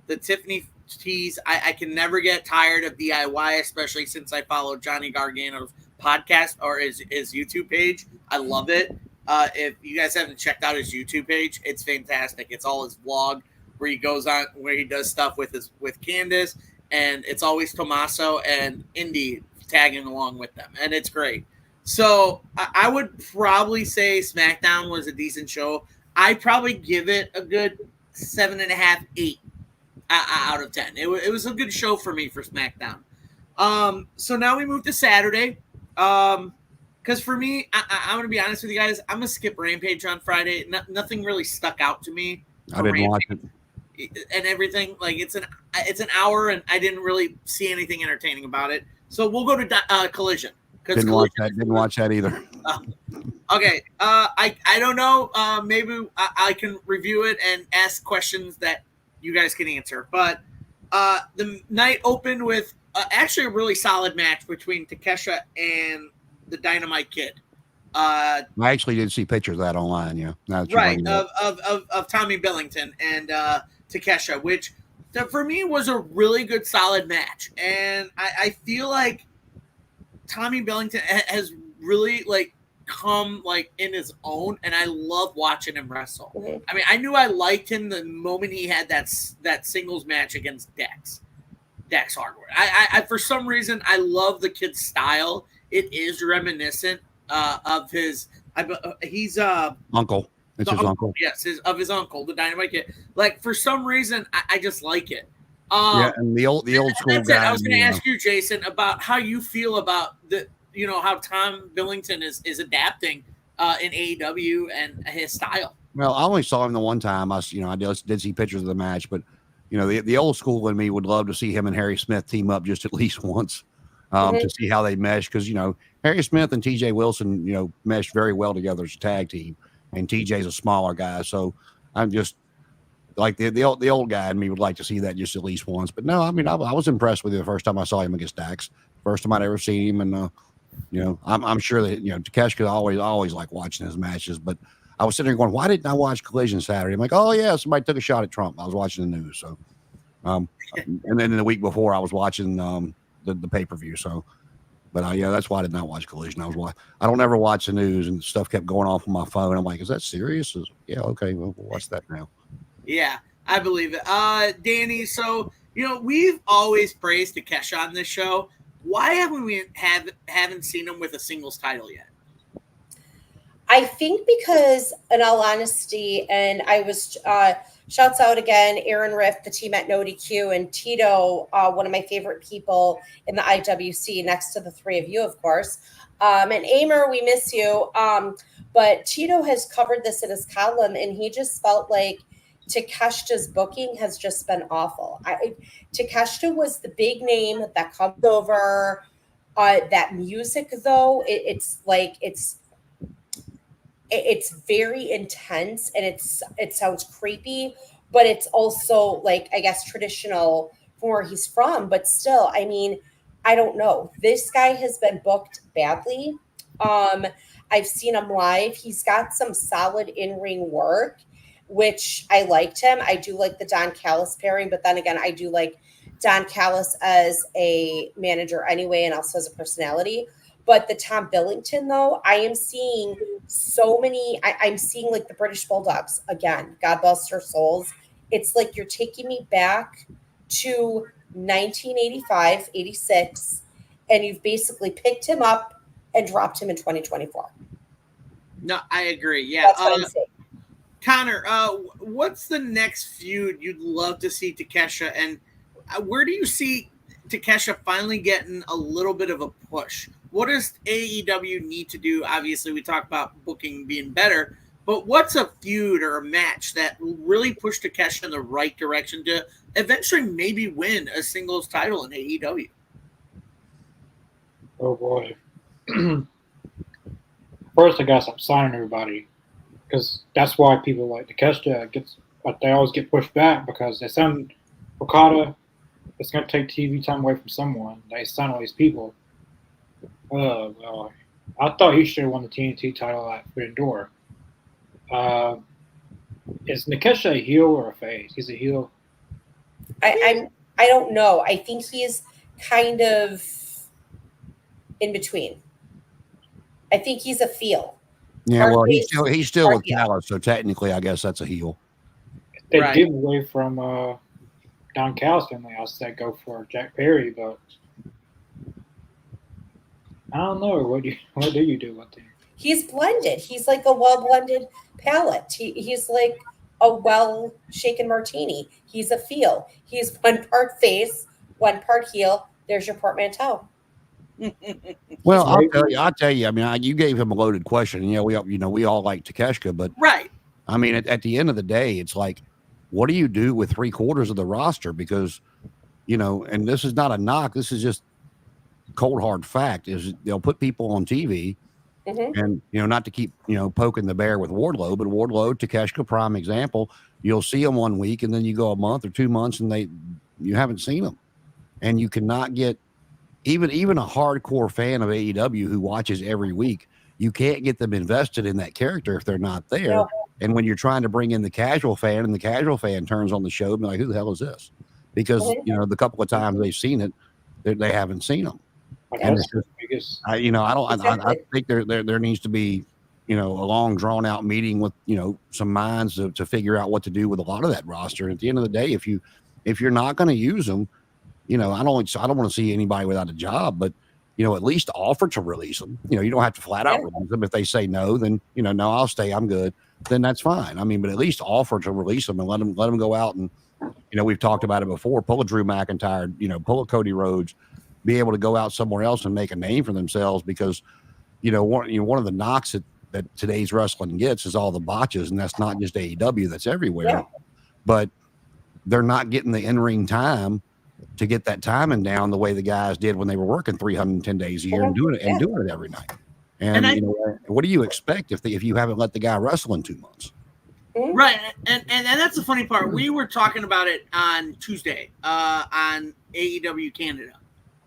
the Tiffany tease. I can never get tired of DIY, especially since I follow Johnny Gargano's podcast or his YouTube page. I love it. If you guys haven't checked out his YouTube page, it's fantastic. It's all his vlog where he goes on, where he does stuff with Candace, and it's always Tommaso and Indy tagging along with them, and it's great. So I would probably say SmackDown was a decent show. I'd probably give it a good 7.5, 8 out of 10. It was a good show for me for SmackDown. So now we move to Saturday. Because for me, I'm going to be honest with you guys, I'm going to skip Rampage on Friday. Nothing really stuck out to me. I didn't watch it. And everything. Like, it's an hour, and I didn't really see anything entertaining about it. So we'll go to Collision. Didn't watch that either. Okay. I don't know. Maybe I can review it and ask questions that you guys can answer. But the night opened with actually a really solid match between Takesha and the Dynamite Kid. I actually did see pictures of that online. Yeah, right. Of Tommy Billington and Takesha, which for me was a really good, solid match. And I feel like Tommy Billington has really come in his own, and I love watching him wrestle. Mm-hmm. I mean, I knew I liked him the moment he had that singles match against Dex Hardware. I for some reason I love the kid's style. It is reminiscent of his. He's uncle. It's his uncle. Yes, his uncle, the Dynamite Kid. For some reason, I just like it. Yeah, and the old school guy. I was going to ask you, Jason, about how you feel about how Tom Billington is adapting in AEW and his style. Well, I only saw him the one time. I did see pictures of the match, but the old school in me would love to see him and Harry Smith team up just at least once to see how they mesh. Because Harry Smith and TJ Wilson mesh very well together as a tag team, and TJ's a smaller guy, so I'm just. Like the old guy in me would like to see that just at least once. But no, I mean, I was impressed with it the first time I saw him against Dax. First time I'd ever seen him. And, I'm sure that, Takeshka always like watching his matches. But I was sitting there going, why didn't I watch Collision Saturday? I'm like, oh, yeah, somebody took a shot at Trump. I was watching the news. So, and then the week before I was watching the pay-per-view. So, but yeah, that's why I did not watch Collision. I don't ever watch the news, and stuff kept going off on my phone. I'm like, is that serious? Yeah, okay, well, we'll watch that now. Yeah, I believe it. Danny, so, we've always praised Takesha on this show. Why haven't we haven't seen him with a singles title yet? I think because, in all honesty, and I was shouts out again, Aaron Riff, the team at No DQ, and Tito, one of my favorite people in the IWC, next to the three of you, of course. And Amer, we miss you. But Tito has covered this in his column, and he just felt like Takeshita's booking has just been awful. Takeshita was the big name that comes over. That music, though, it's very intense, and it sounds creepy, but it's also I guess traditional from where he's from. But still, I mean, I don't know. This guy has been booked badly. I've seen him live. He's got some solid in-ring work, which I liked him. I do like the Don Callis pairing, but then again, I do like Don Callis as a manager anyway, and also as a personality. But the Tom Billington, though, I am seeing so many. I'm seeing the British Bulldogs again. God bless their souls. It's like you're taking me back to 1985, 86, and you've basically picked him up and dropped him in 2024. No, I agree. Yeah. That's what I'm saying. Connor, what's the next feud you'd love to see Takesha, and where do you see Takesha finally getting a little bit of a push? What does AEW need to do? Obviously, we talk about booking being better, but what's a feud or a match that will really push Takesha in the right direction to eventually maybe win a singles title in AEW? Oh boy. First, I gotta stop signing everybody, because that's why people like Takesha but they always get pushed back because they send Okada. It's gonna take TV time away from someone. They sign all these people. Well, I thought he should have won the TNT title at Forbidden Door. Is Takesha a heel or a face? He's a heel. I don't know. I think he's kind of in between. I think he's a heel. Yeah, well, Face, he's still with heel. Callis, so technically, I guess that's a heel. They Right. give away from Don Callis family. I said go for Jack Perry, but I don't know. What do you do with him? He's blended. He's like a well-blended palate. He's like a well-shaken martini. He's a feel. He's one part face, one part heel. There's your portmanteau. Well, I'll tell you. I mean, you gave him a loaded question. Yeah, we all like Takeshka, but Right. I mean, at the end of the day, it's like, what do you do with 3/4 of the roster? Because, and this is not a knock. This is just cold hard fact. Is they'll put people on TV, and not to keep poking the bear with Wardlow, but Wardlow, Takeshka, prime example. You'll see them 1 week, and then you go a month or 2 months, and you haven't seen them, and you cannot get even a hardcore fan of AEW who watches every week. You can't get them invested in that character if they're not there. No. And when you're trying to bring in the casual fan, and the casual fan turns on the show and be like, who the hell is this? Because, the couple of times they've seen it, they haven't seen them. And it's just, I think there needs to be, a long drawn out meeting with, some minds to figure out what to do with a lot of that roster. And at the end of the day, if you're not going to use them, I don't want to see anybody without a job, but at least offer to release them. You don't have to flat out release them. If they say no, then no, I'll stay, I'm good. Then that's fine. I mean, but at least offer to release them and let them go out and we've talked about it before. Pull a Drew McIntyre, pull a Cody Rhodes, be able to go out somewhere else and make a name for themselves because one of the knocks that today's wrestling gets is all the botches, and that's not just AEW, that's everywhere. Yeah. But they're not getting the in-ring time to get that timing down the way the guys did when they were working 310 days a year and doing it every night. And what do you expect if you haven't let the guy wrestle in 2 months? Right, and that's the funny part. We were talking about it on Tuesday on AEW Canada,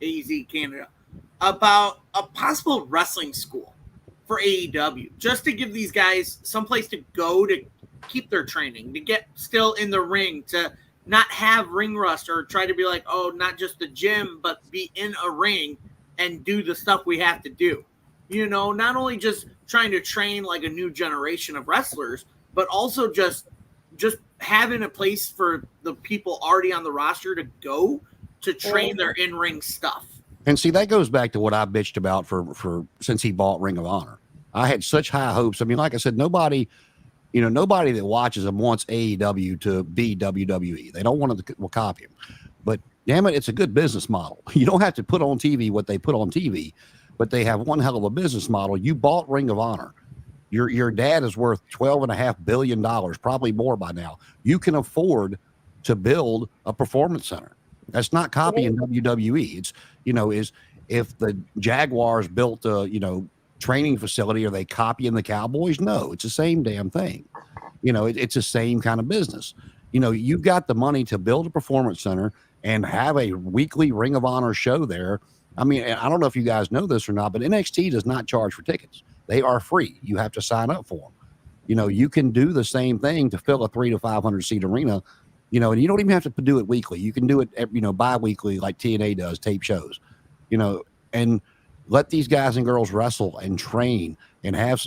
AZ Canada, about a possible wrestling school for AEW, just to give these guys someplace to go to keep their training, to get still in the ring, to not have ring rust or try to be like, oh, not just the gym, but be in a ring and do the stuff we have to do. Not only just trying to train like a new generation of wrestlers, but also just having a place for the people already on the roster to go to train their in-ring stuff. And see, that goes back to what I bitched about for since he bought Ring of Honor. I had such high hopes. I mean, like I said, nobody that watches him wants AEW to be WWE. They don't want to copy him. But damn it, it's a good business model. You don't have to put on TV what they put on TV, but they have one hell of a business model. You bought Ring of Honor. Your dad is worth $12.5 billion, probably more by now. You can afford to build a performance center. That's not copying WWE. It's, is if the Jaguars built a, training facility, are they copying the Cowboys? No, it's the same damn thing. It's the same kind of business. You've got the money to build a performance center and have a weekly Ring of Honor show there. I mean, I don't know if you guys know this or not, but NXT does not charge for tickets. They are free. You have to sign up for them. You can do the same thing to fill a 300 to 500 seat arena, and you don't even have to do it weekly. You can do it, bi-weekly like TNA does, tape shows, and let these guys and girls wrestle and train and have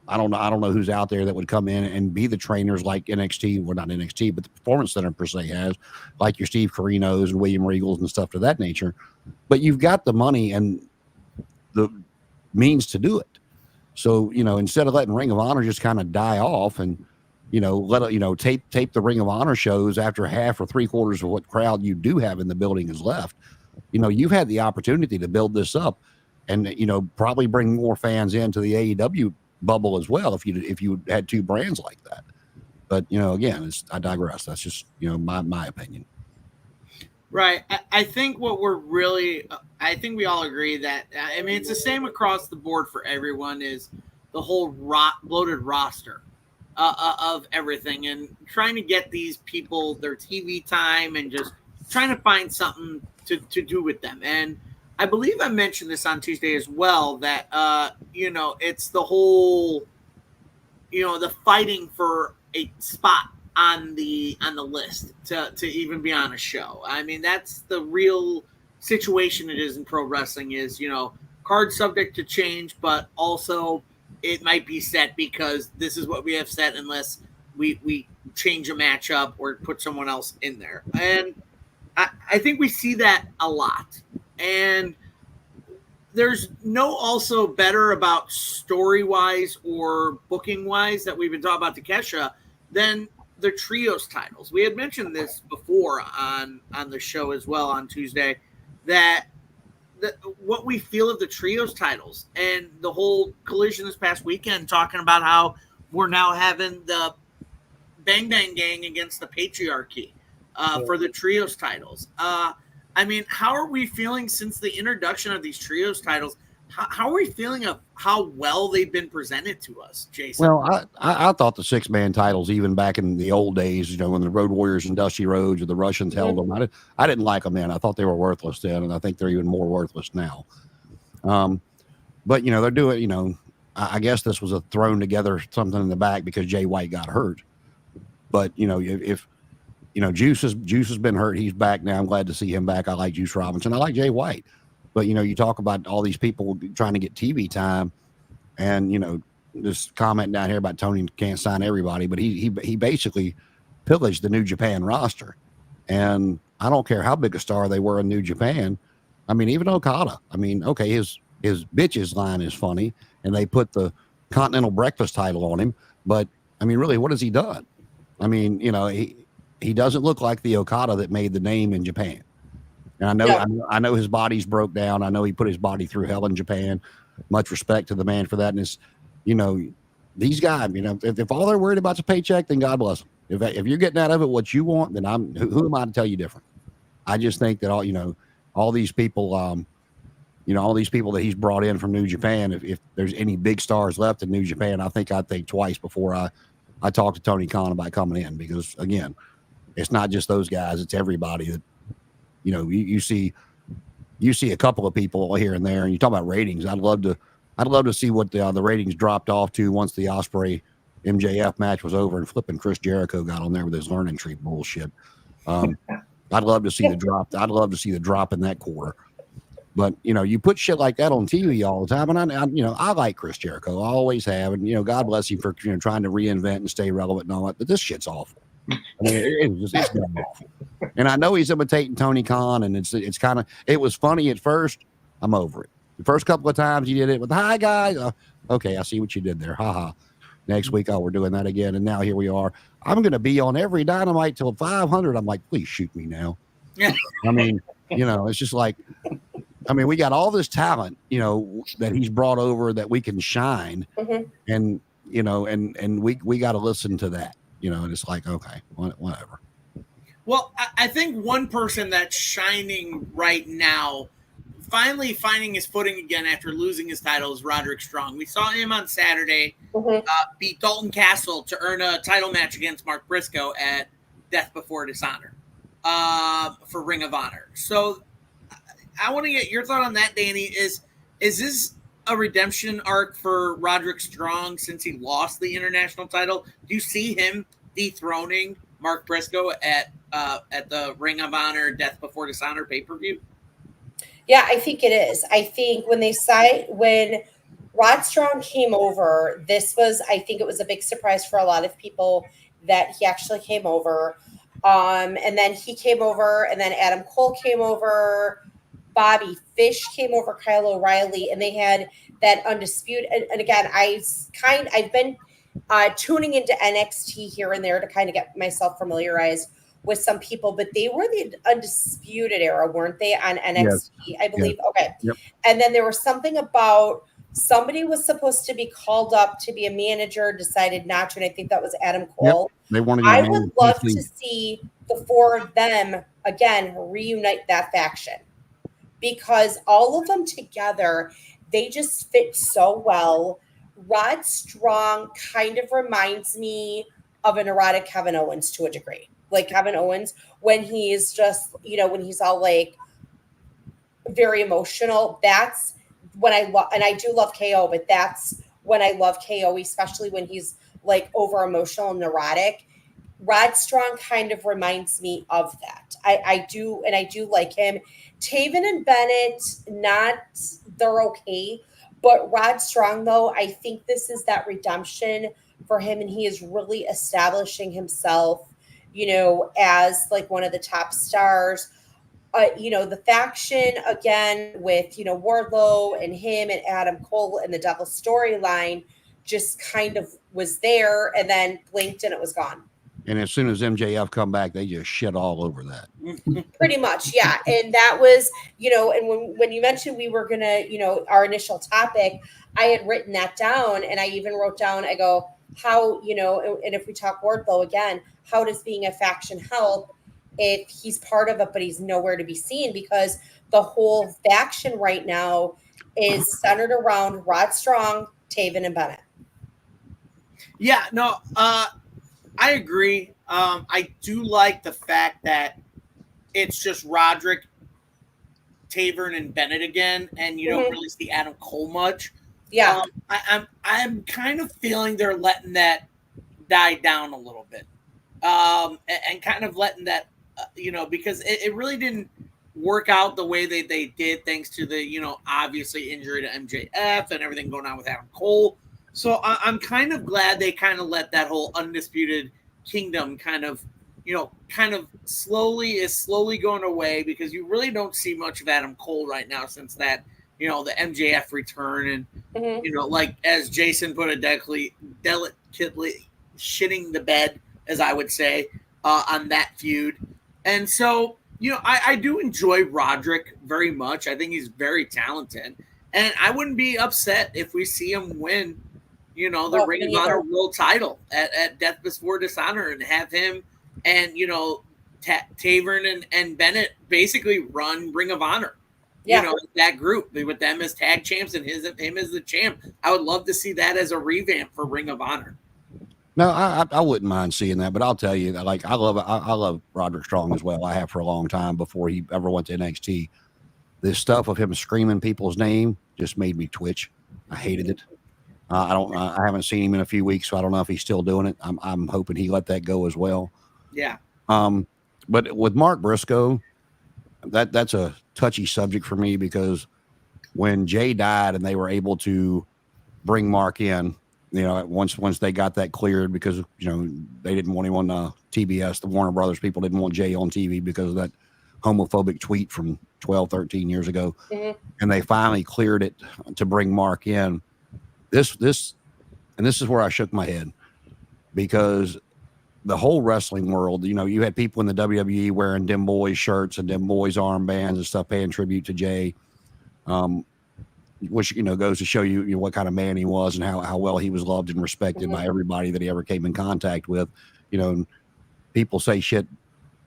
I don't know who's out there that would come in and be the trainers like NXT, well, not NXT, but the Performance Center per se has, like your Steve Carinos and William Regals and stuff to that nature. But you've got the money and the means to do it. So, instead of letting Ring of Honor just kind of die off and, tape the Ring of Honor shows after half or 3/4 of what crowd you do have in the building is left, you've had the opportunity to build this up and, probably bring more fans into the AEW bubble as well if you had two brands like that. But, again, I digress. That's just, my opinion. Right. I think I think we all agree that, it's the same across the board for everyone, is the whole bloated roster of everything and trying to get these people their TV time and just trying to find something to do with them. And I believe I mentioned this on Tuesday as well, that, it's the whole, the fighting for a spot on the list to even be on a show. That's the real situation it is in pro wrestling, is, card subject to change, but also it might be set because this is what we have set unless we change a matchup or put someone else in there. And I think we see that a lot. And there's no also better about story-wise or booking-wise that we've been talking about Takesha than the trios titles. We had mentioned this before on the show as well on Tuesday, that what we feel of the trios titles and the whole collision this past weekend, talking about how we're now having the Bang Bang Gang against the Patriarchy for the trios titles. How are we feeling since the introduction of these trios titles? How are we feeling of how well they've been presented to us, Jason? Well, I thought the 6-man titles, even back in the old days, when the Road Warriors and Dusty Rhodes or the Russians held them, I didn't like them then. I thought they were worthless then, and I think they're even more worthless now. But, they're doing, I guess this was a thrown together something in the back because Jay White got hurt. But, if Juice has been hurt, he's back now. I'm glad to see him back. I like Juice Robinson. I like Jay White. But, you talk about all these people trying to get TV time and, this comment down here about Tony can't sign everybody, but he basically pillaged the New Japan roster. And I don't care how big a star they were in New Japan. Even Okada. Okay, his bitches line is funny and they put the Continental Breakfast title on him. But, really, what has he done? He doesn't look like the Okada that made the name in Japan. And I know his body's broke down. I know he put his body through hell in Japan. Much respect to the man for that. And it's, these guys, if all they're worried about is a paycheck, then God bless them. If you're getting out of it what you want, then who am I to tell you different? I just think that all these people, all these people that he's brought in from New Japan, if there's any big stars left in New Japan, I think I'd think twice before I talk to Tony Khan about coming in, because again, it's not just those guys, it's everybody that, you see a couple of people here and there, and you talk about ratings. I'd love to see what the ratings dropped off to once the Ospreay MJF match was over and flipping Chris Jericho got on there with his learning tree bullshit. I'd love to see the drop. I'd love to see the drop in that quarter. But you put shit like that on TV all the time, and I like Chris Jericho. I always have, and God bless him for trying to reinvent and stay relevant and all that. But this shit's awful. It's awful. And I know he's imitating Tony Khan, and it's kind of, it was funny at first. I'm over it. The first couple of times he did it with hi guys. Okay, I see what you did there. Haha. Next week, we're doing that again, and now here we are. I'm going to be on every Dynamite till 500. I'm like, please shoot me now. Yeah. It's just like, we got all this talent, that he's brought over that we can shine, and we got to listen to that, and it's like, okay, whatever. Well, I think one person that's shining right now, finally finding his footing again after losing his title, is Roderick Strong. We saw him on Saturday beat Dalton Castle to earn a title match against Mark Briscoe at Death Before Dishonor for Ring of Honor. So I want to get your thought on that, Danny. Is this a redemption arc for Roderick Strong since he lost the international title? Do you see him dethroning Mark Briscoe at the Ring of Honor Death Before Dishonor pay-per-view? Yeah, I think it is. I think when Rod Strong came over, I think it was a big surprise for a lot of people that he actually came over. And then he came over, and then Adam Cole came over. Bobby Fish came over, Kyle O'Reilly, and they had that undisputed. And again, I've been tuning into NXT here and there to kind of get myself familiarized with some people, but they were the undisputed era, weren't they, on NXT? Yes. I believe. Yes. Okay. Yep. And then there was something about somebody was supposed to be called up to be a manager, decided not to, and I think that was Adam Cole. Yep. They wanted. I would love to see the four of them again reunite that faction, because all of them together, they just fit so well. Rod Strong kind of reminds me of an erotic Kevin Owens to a degree. Like Kevin Owens, when he's just, when he's all like very emotional, that's when I love, and I do love KO, but that's when I love KO, especially when he's like over emotional and neurotic. Rod Strong kind of reminds me of that. I do like him. Taven and Bennett, they're okay. But Rod Strong, though, I think this is that redemption for him, and he is really establishing himself, as like one of the top stars. The faction, again, with, Wardlow and him and Adam Cole and the Devil storyline just kind of was there and then blinked and it was gone. And as soon as MJF come back, they just shit all over that. Pretty much, yeah. And that was, and when you mentioned we were going to, our initial topic, I had written that down, and I even wrote down, I go, how, and if we talk Wardlow again, how does being a faction help if he's part of it, but he's nowhere to be seen? Because the whole faction right now is centered around Rod Strong, Taven, and Bennett. Yeah, no, I agree. I do like the fact that it's just Roderick, Taven, and Bennett again, and you don't really see Adam Cole much. Yeah, I'm kind of feeling they're letting that die down a little bit, and kind of letting that, because it really didn't work out the way they did, thanks to the obviously injury to MJF and everything going on with Adam Cole. So I'm kind of glad they kind of let that whole Undisputed Kingdom kind of slowly going away, because you really don't see much of Adam Cole right now since that, the MJF return, and, like as Jason put it, delicately shitting the bed, as I would say, on that feud. And so, I do enjoy Roderick very much. I think he's very talented, and I wouldn't be upset if we see him win the Ring of Honor World title at Death Before Dishonor, and have him and, Taven and Bennett basically run Ring of Honor. Yeah. That group with them as tag champs and him as the champ. I would love to see that as a revamp for Ring of Honor. No, I wouldn't mind seeing that, but I'll tell you, like, I love Roderick Strong as well. I have for a long time before he ever went to NXT. This stuff of him screaming people's name just made me twitch. I hated it. I haven't seen him in a few weeks, so I don't know if he's still doing it. I'm hoping he let that go as well. Yeah. But with Mark Briscoe, that's a touchy subject for me, because when Jay died and they were able to bring Mark in, once they got that cleared, because they didn't want him on TBS, the Warner Brothers people didn't want Jay on TV because of that homophobic tweet from 12, 13 years ago, and they finally cleared it to bring Mark in. This is where I shook my head, because the whole wrestling world, you had people in the WWE wearing Dem Boys shirts and Dem Boys armbands and stuff, paying tribute to Jay, which, goes to show you, what kind of man he was and how well he was loved and respected by everybody that he ever came in contact with. People say shit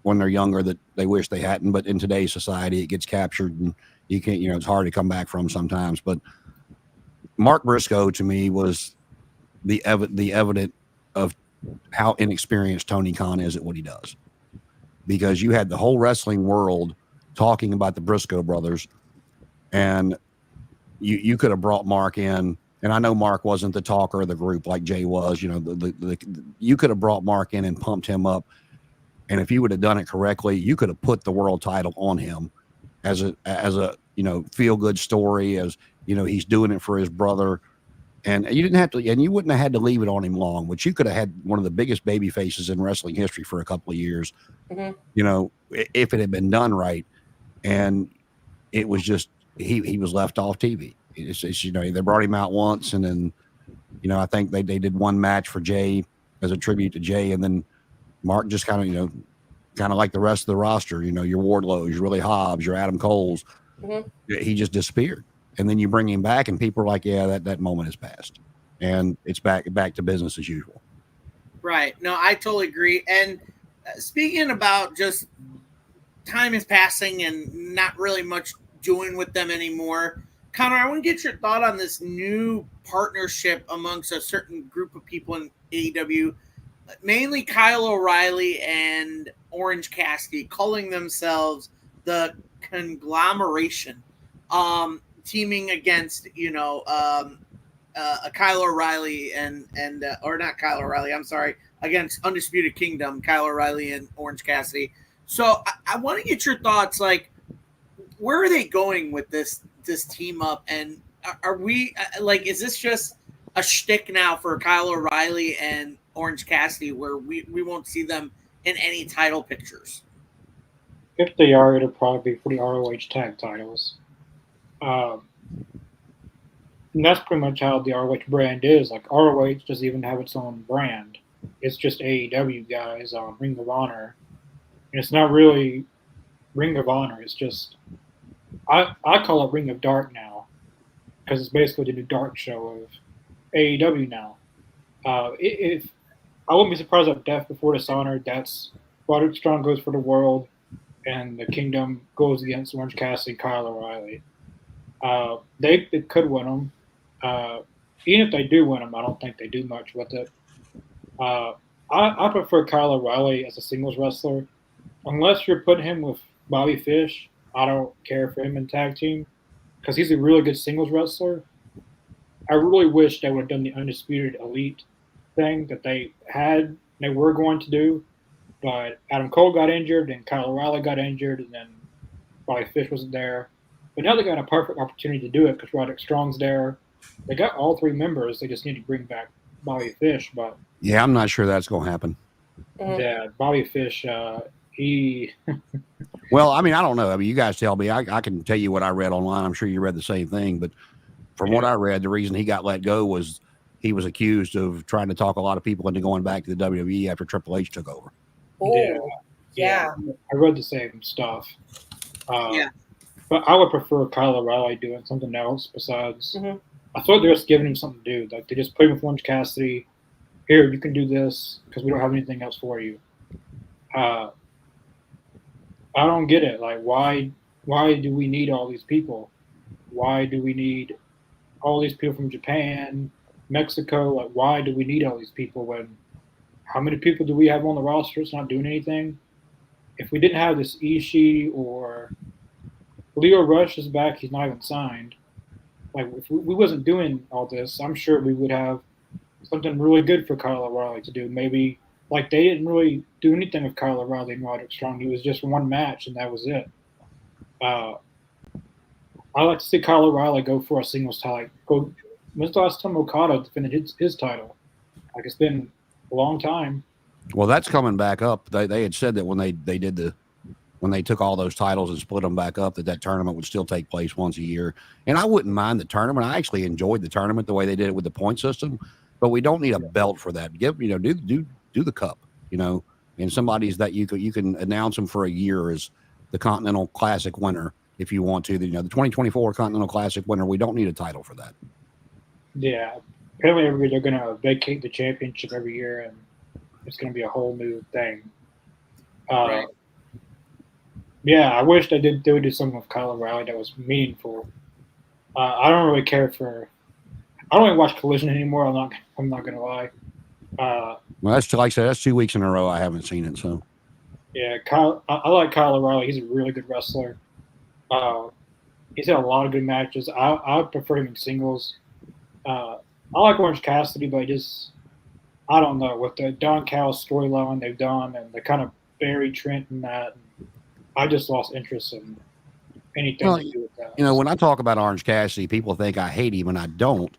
when they're younger that they wish they hadn't, but in today's society, it gets captured and you can't, it's hard to come back from sometimes. But Mark Briscoe, to me, was the evidence of how inexperienced Tony Khan is at what he does, because you had the whole wrestling world talking about the Briscoe brothers, and you could have brought Mark in, and I know Mark wasn't the talker of the group like Jay was. You could have brought Mark in and pumped him up, and if you would have done it correctly, you could have put the world title on him as a feel good story, as he's doing it for his brother. And you didn't have to, and you wouldn't have had to leave it on him long, which you could have had one of the biggest baby faces in wrestling history for a couple of years, if it had been done right. And it was just he was left off TV. It's they brought him out once, and then I think they did one match for Jay as a tribute to Jay, and then Mark just kind of like the rest of the roster, your Wardlows, your Willie Hobbs, your Adam Coles, he just disappeared. And then you bring him back, and people are like, yeah, that moment has passed, and it's back to business as usual. Right. No, I totally agree. And speaking about just time is passing and not really much doing with them anymore, Connor, I want to get your thought on this new partnership amongst a certain group of people in AEW, mainly Kyle O'Reilly and Orange Cassidy, calling themselves the Conglomeration, teaming against Kyle O'Reilly or not Kyle O'Reilly, I'm sorry, against Undisputed Kingdom, Kyle O'Reilly and Orange Cassidy. So I want to get your thoughts, like, where are they going with this team up, and are we is this just a shtick now for Kyle O'Reilly and Orange Cassidy, where we won't see them in any title pictures? If they are, it'll probably be for the ROH tag titles. And that's pretty much how the ROH brand is. Like, ROH doesn't even have its own brand. It's just AEW guys on Ring of Honor. And it's not really Ring of Honor. It's just, I call it Ring of Dark now, because it's basically the new Dark show of AEW now. If I wouldn't be surprised if Death Before Dishonor, that's Roderick Strong goes for the world, and the Kingdom goes against Orange Cassidy and Kyle O'Reilly. They could win them. Even if they do win them, I don't think they do much with it. I prefer Kyle O'Reilly as a singles wrestler. Unless you're putting him with Bobby Fish, I don't care for him in tag team, because he's a really good singles wrestler. I really wish they would have done the Undisputed Elite thing that they were going to do, but Adam Cole got injured, and Kyle O'Reilly got injured, and then Bobby Fish wasn't there. But now they got a perfect opportunity to do it because Roderick Strong's there. They got all three members. They just need to bring back Bobby Fish. But yeah, I'm not sure that's going to happen. Yeah, Bobby Fish, he. Well, I mean, I don't know. I mean, you guys tell me. I can tell you what I read online. I'm sure you read the same thing. But from what I read, the reason he got let go was he was accused of trying to talk a lot of people into going back to the WWE after Triple H took over. Yeah. I read the same stuff. But I would prefer Kyle O'Reilly doing something else besides. I thought they were just giving him something to do. Like, they just put him with Orange Cassidy. Here, you can do this because we don't have anything else for you. I don't get it. Like, why do we need all these people? Why do we need all these people from Japan, Mexico? Like, why do we need all these people when how many people do we have on the roster? It's not doing anything. If we didn't have this Ishii or Leo Rush is back, he's not even signed. Like, if we wasn't doing all this, I'm sure we would have something really good for Kyle O'Reilly to do. Maybe, like, they didn't really do anything with Kyle O'Reilly and Roderick Strong. It was just one match, and that was it. I like to see Kyle O'Reilly go for a singles title. When's the last time Okada defended his title? Like, it's been a long time. Well, that's coming back up. They had said that when they took all those titles and split them back up, that tournament would still take place once a year. And I wouldn't mind the tournament. I actually enjoyed the tournament the way they did it with the point system, but we don't need a belt for that. Do the cup, and somebody's that you can announce them for a year as the Continental Classic winner if you want to. The 2024 Continental Classic winner. We don't need a title for that. Yeah, apparently every year they're going to vacate the championship every year, and it's going to be a whole new thing. Right. Yeah, I wish they would do something with Kyle O'Reilly that was meaningful. I don't really care for. I don't even watch Collision anymore. I'm not gonna lie. Well, that's like I said. That's 2 weeks in a row I haven't seen it. So. Yeah, I like Kyle O'Reilly. He's a really good wrestler. He's had a lot of good matches. I prefer him in singles. I like Orange Cassidy, but I don't know, with the Don Callis storyline they've done and they kind of buried Trent in that. I just lost interest in anything to do with that. When I talk about Orange Cassidy, people think I hate him, and I don't.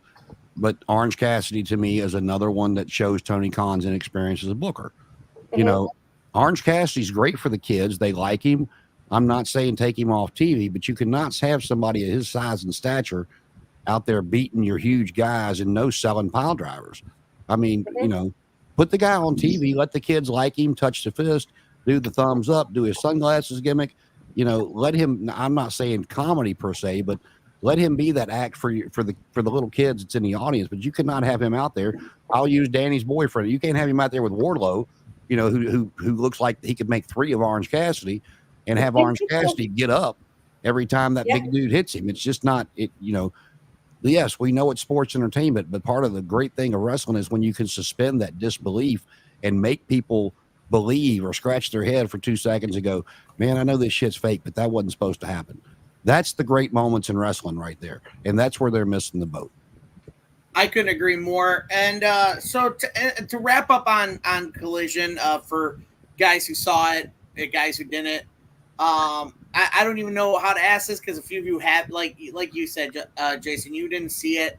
But Orange Cassidy, to me, is another one that shows Tony Khan's inexperience as a booker. Orange Cassidy's great for the kids. They like him. I'm not saying take him off TV, but you cannot have somebody of his size and stature out there beating your huge guys and no selling pile drivers. I mean, put the guy on TV, let the kids like him, touch the fist, do the thumbs up, do his sunglasses gimmick, let him, I'm not saying comedy per se, but let him be that act for the little kids that's in the audience. But you cannot have him out there. I'll use Danny's boyfriend. You can't have him out there with Wardlow, who looks like he could make 3 of Orange Cassidy and have Orange Cassidy get up every time that big dude hits him. It's just not it. Yes, we know it's sports entertainment, but part of the great thing of wrestling is when you can suspend that disbelief and make people believe or scratch their head for 2 seconds and go, man, I know this shit's fake, but that wasn't supposed to happen. That's the great moments in wrestling right there. And that's where they're missing the boat. I couldn't agree more. And so to wrap up on Collision, for guys who saw it, guys who didn't, I don't even know how to ask this because a few of you have, like you said, Jason, you didn't see it.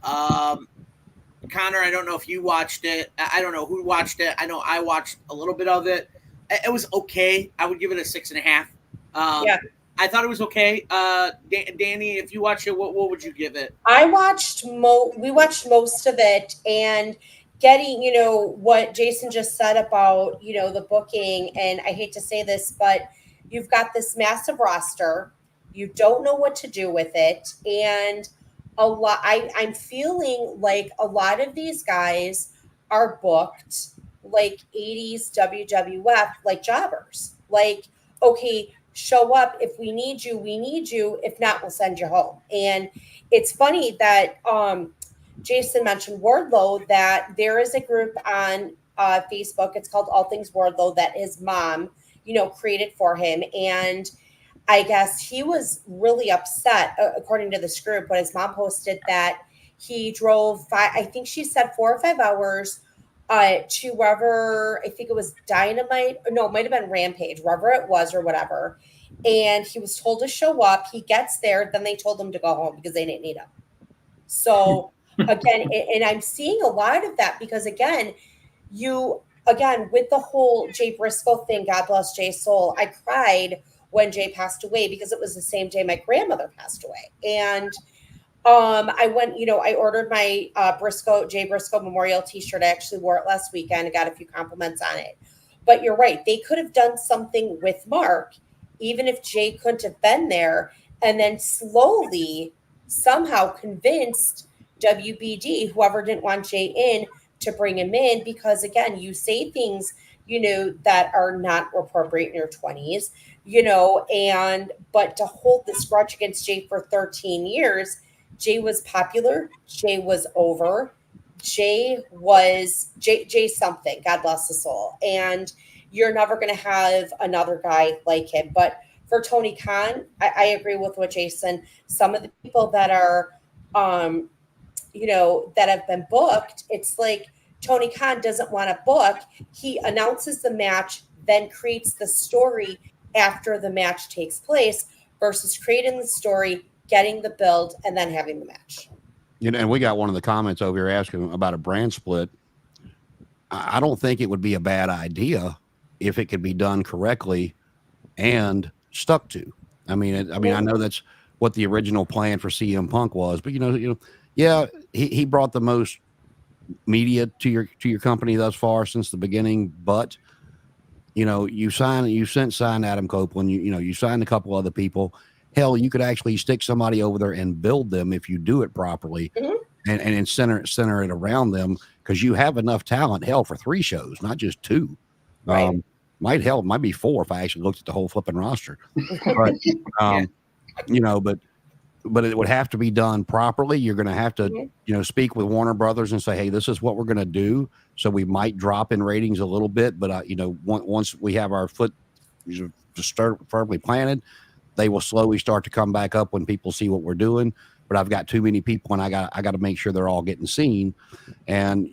Connor, I don't know if you watched it. I don't know who watched it. I know I watched a little bit of it. It was okay. I would give it a 6.5. I thought it was okay. Danny, if you watched it, what would you give it? We watched most of it, and getting, what Jason just said about, the booking, and I hate to say this, but you've got this massive roster. You don't know what to do with it. And I'm feeling like a lot of these guys are booked like 80s WWF, like jobbers. Like, okay, show up. If we need you, we need you. If not, we'll send you home. And it's funny that Jason mentioned Wardlow, that there is a group on Facebook. It's called All Things Wardlow that his mom, created for him. And I guess he was really upset, according to this group, when his mom posted that he drove 4 or 5 hours to wherever, I think it was Dynamite. No, it might've been Rampage, wherever it was or whatever. And he was told to show up. He gets there. Then they told him to go home because they didn't need him. So again, and I'm seeing a lot of that because again, with the whole Jay Briscoe thing, God bless Jay's soul, I cried when Jay passed away because it was the same day my grandmother passed away. And I went, I ordered my Jay Briscoe Memorial t-shirt. I actually wore it last weekend and got a few compliments on it. But you're right. They could have done something with Mark, even if Jay couldn't have been there, and then slowly somehow convinced WBD, whoever didn't want Jay in, to bring him in, because again, you say things, that are not appropriate in your 20s, but to hold this grudge against Jay for 13 years, Jay was popular, Jay was over, Jay something, God bless his soul. And you're never going to have another guy like him. But for Tony Khan, I agree with what Jason, some of the people that are, that have been booked, it's like Tony Khan doesn't want to book. He announces the match, then creates the story after the match takes place versus creating the story, getting the build, and then having the match. And we got one of the comments over here asking about a brand split. I don't think it would be a bad idea if it could be done correctly and stuck to. I mean, I know that's what the original plan for CM Punk was, but yeah, he brought the most media to your company thus far since the beginning. But you signed Adam Copeland, you signed a couple other people. Hell, you could actually stick somebody over there and build them if you do it properly, and center it around them, because you have enough talent. Hell, for 3 shows, not just 2. Right. Might be 4 if I actually looked at the whole flipping roster. But but it would have to be done properly. You're going to have to, speak with Warner Brothers and say, hey, this is what we're going to do. So we might drop in ratings a little bit, but once we have our foot firmly planted, they will slowly start to come back up when people see what we're doing. But I've got too many people, and I got to make sure they're all getting seen. And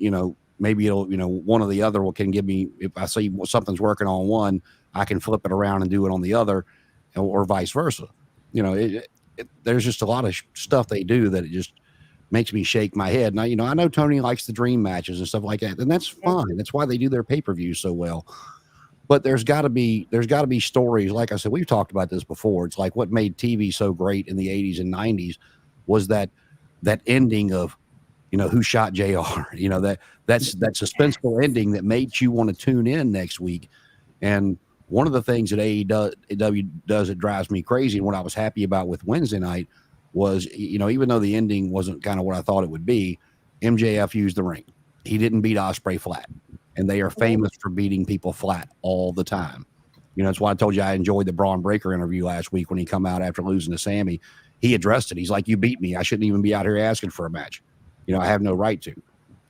maybe it'll, one or the other can give me, if I see something's working on one, I can flip it around and do it on the other, or vice versa. There's just a lot of stuff they do that it just makes me shake my head. Now, I know Tony likes the dream matches and stuff like that, and that's fine. That's why they do their pay-per-views so well. But there's got to be stories. Like I said, we've talked about this before. It's like what made TV so great in the 80s and 90s was that ending of, who shot JR, that suspenseful ending that made you want to tune in next week. And one of the things that AEW does that drives me crazy, and what I was happy about with Wednesday night was, even though the ending wasn't kind of what I thought it would be, MJF used the ring. He didn't beat Ospreay flat. And they are famous for beating people flat all the time. That's why I told you I enjoyed the Braun Breaker interview last week when he come out after losing to Sammy. He addressed it. He's like, you beat me. I shouldn't even be out here asking for a match. I have no right to.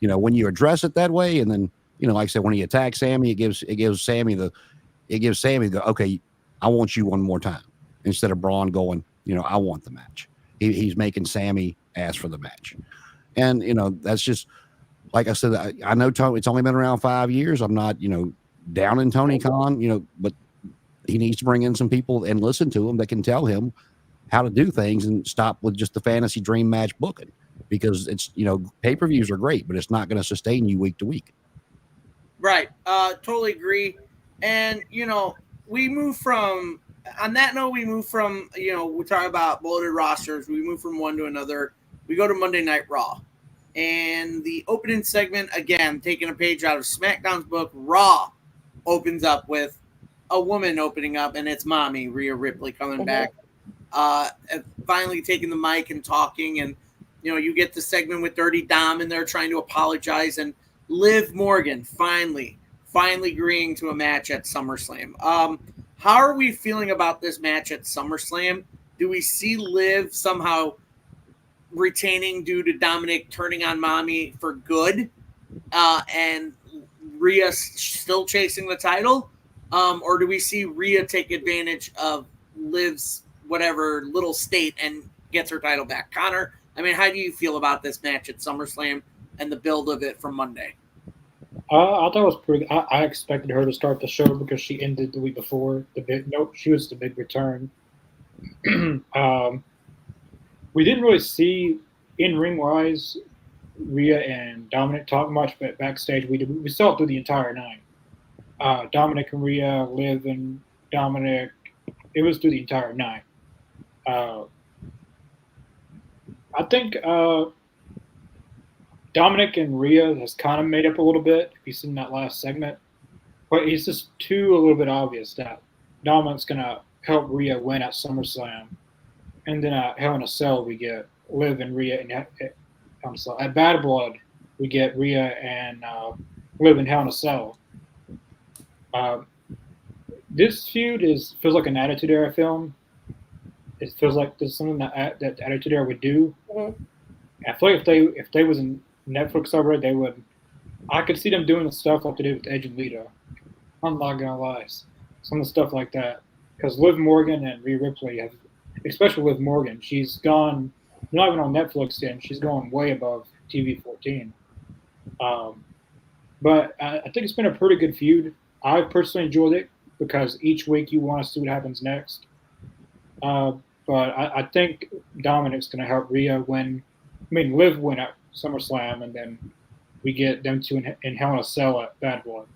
When you address it that way, and then, like I said, when he attacks Sammy, it gives Sammy the okay, I want you one more time, instead of Braun going, I want the match. He's making Sammy ask for the match. And, that's just, like I said, I know Tony, it's only been around 5 years. I'm not, down in Tony Khan, but he needs to bring in some people and listen to him that can tell him how to do things and stop with just the fantasy dream match booking, because it's, pay-per-views are great, but it's not going to sustain you week to week. Right. Totally agree. And, we move from, on that note, we talk about bloated rosters. We move from one to another. We go to Monday Night Raw. And the opening segment, again, taking a page out of SmackDown's book, Raw opens up with a woman opening up, and it's Mommy, Rhea Ripley, coming back. And finally taking the mic and talking. And, you get the segment with Dirty Dom in there trying to apologize. And Liv Morgan finally agreeing to a match at SummerSlam. How are we feeling about this match at SummerSlam? Do we see Liv somehow retaining due to Dominic turning on Mommy for good, and Rhea still chasing the title? Or do we see Rhea take advantage of Liv's whatever little state and gets her title back? Connor, how do you feel about this match at SummerSlam and the build of it from Monday? I thought it was pretty. I expected her to start the show because she ended the week before. She was the big return. We didn't really see in-ring wise Rhea and Dominic talk much, but backstage we saw it through the entire night. Dominic and Rhea, Liv and Dominic, it was through the entire night. I think Dominic and Rhea has kind of made up a little bit, if you've seen that last segment. But it's just a little bit obvious that Dominic's going to help Rhea win at SummerSlam. And then at Hell in a Cell, we get Liv and Rhea. At Bad Blood, we get Rhea and Liv in Hell in a Cell. This feud feels like an Attitude Era film. It feels like there's something that Attitude Era would do. Mm-hmm. I feel like if they was in Netflix already, they would. I could see them doing the stuff like they did with Edge and Lita. I'm not gonna lie, some of the stuff like that, because Liv Morgan and Rhea Ripley have, especially Liv Morgan, she's gone not even on Netflix yet. She's going way above TV 14. But I think it's been a pretty good feud. I personally enjoyed it because each week you want to see what happens next. But I think Dominic's going to help Rhea win. Liv win at SummerSlam, and then we get them two in Hell in a Cell at Bad Blood.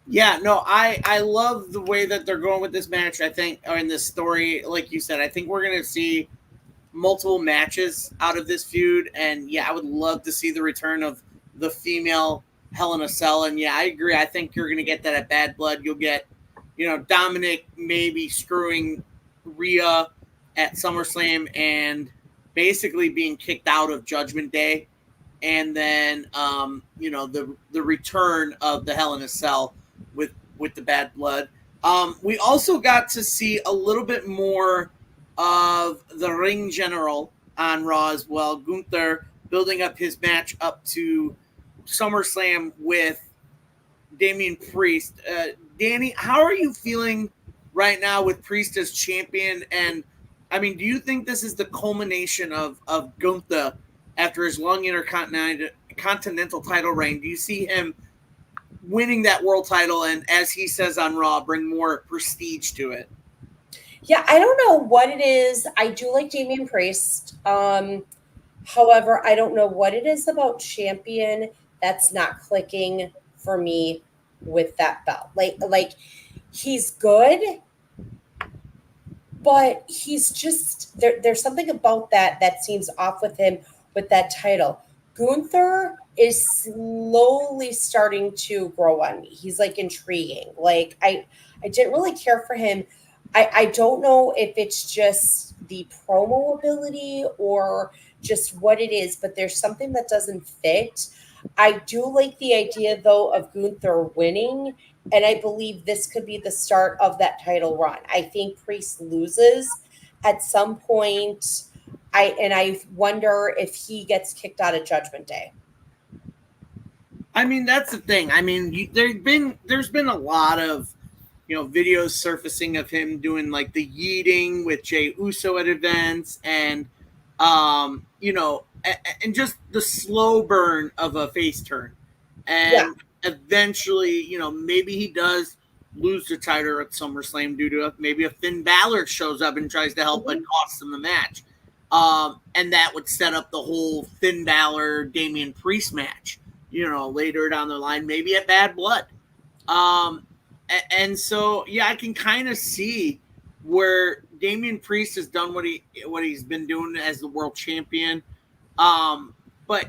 Yeah, no, I love the way that they're going with this match. I think, or in this story, like you said, I think we're going to see multiple matches out of this feud. And yeah, I would love to see the return of the female Hell in a Cell. And yeah, I agree. I think you're going to get that at Bad Blood. You'll get, Dominic maybe screwing Rhea at SummerSlam and basically being kicked out of Judgment Day. And then, the return of the Hell in a Cell with the Bad Blood. We also got to see a little bit more of the ring general on Raw as well. Gunther building up his match up to SummerSlam with Damian Priest. Danny, how are you feeling right now with Priest as champion? And do you think this is the culmination of Gunther after his long intercontinental title reign? Do you see him winning that world title and, as he says on Raw, bring more prestige to it? Yeah, I don't know what it is. I do like Damian Priest. However, I don't know what it is about champion that's not clicking for me with that belt. Like he's good, but he's just there's something about that seems off with him with that title. Gunther is slowly starting to grow on me. He's like intriguing. Like I didn't really care for him. I don't know if it's just the promo ability or just what it is, but there's something that doesn't fit. I do like the idea though of Gunther winning, and I believe this could be the start of that title run. I think Priest loses at some point. I wonder if he gets kicked out of Judgment Day. I mean, that's the thing. I mean, there's been a lot of, videos surfacing of him doing like the yeeting with Jey Uso at events, and and just the slow burn of a face turn, and eventually, maybe he does lose the title at SummerSlam due to maybe a Finn Balor shows up and tries to help, but costs him the match, and that would set up the whole Finn Balor Damian Priest match. Later down the line, maybe at Bad Blood. And so, I can kind of see where Damian Priest has done what he's been doing as the world champion. But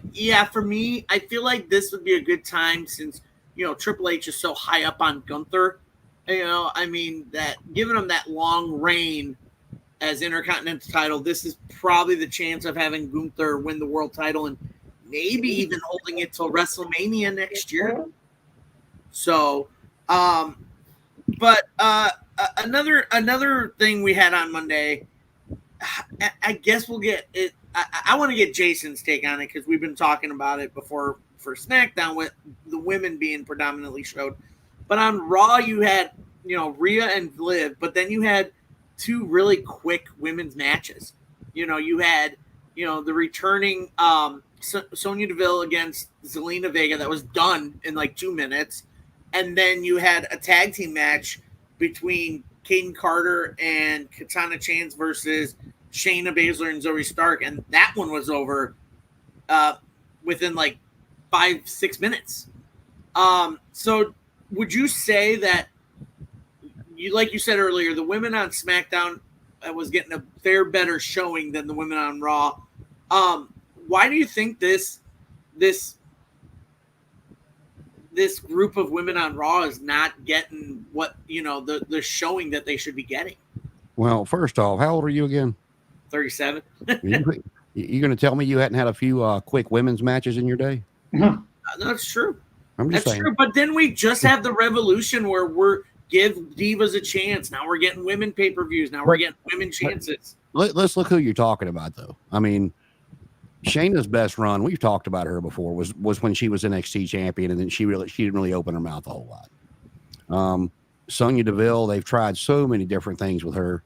for me, I feel like this would be a good time since, Triple H is so high up on Gunther. That giving him that long reign as Intercontinental title, this is probably the chance of having Gunther win the world title and maybe even holding it till WrestleMania next year. So, another thing we had on Monday, I guess we'll get it. I want to get Jason's take on it because we've been talking about it before for SmackDown with the women being predominantly showed. But on Raw, you had, Rhea and Liv, but then you had two really quick women's matches. You had, the returning Sonya Deville against Zelina Vega that was done in like 2 minutes. And then you had a tag team match between Kaden Carter and Katana Chance versus Shayna Baszler and Zoe Stark. And that one was over within like 5-6 minutes. So would you say that, like you said earlier, the women on SmackDown was getting a fair better showing than the women on Raw? Why do you think this group of women on Raw is not getting what, the showing that they should be getting? Well, first off, how old are you again? 37. You going to tell me you hadn't had a few quick women's matches in your day? That's true. I'm just saying. True. But then we just have the revolution where we're give divas a chance. Now we're getting women pay-per-views. Now we're getting women chances. Let's look who you're talking about, though. I mean, Shayna's best run, we've talked about her before, was when she was NXT champion, and then she didn't really open her mouth a whole lot. Sonya Deville, they've tried so many different things with her,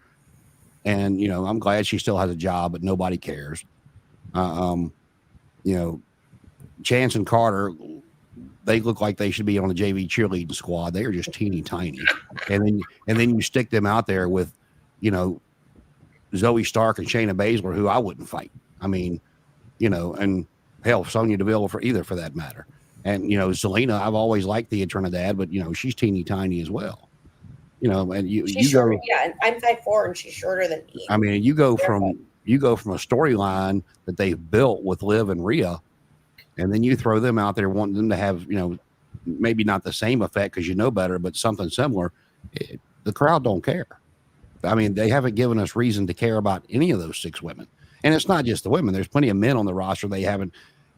and I'm glad she still has a job, but nobody cares. Chance and Carter, they look like they should be on the JV cheerleading squad. They are just teeny tiny, and then you stick them out there with, Zoe Stark and Shayna Baszler, who I wouldn't fight. I mean, and hell, Sonya Deville for that matter. And, Zelina, I've always liked the Trinidad, but, she's teeny tiny as well. And she's shorter. Yeah, I'm 5'4" and she's shorter than me. I mean, you go from a storyline that they've built with Liv and Rhea, and then you throw them out there wanting them to have, maybe not the same effect because better, but something similar. The crowd don't care. I mean, they haven't given us reason to care about any of those 6 women. And it's not just the women. There's plenty of men on the roster they haven't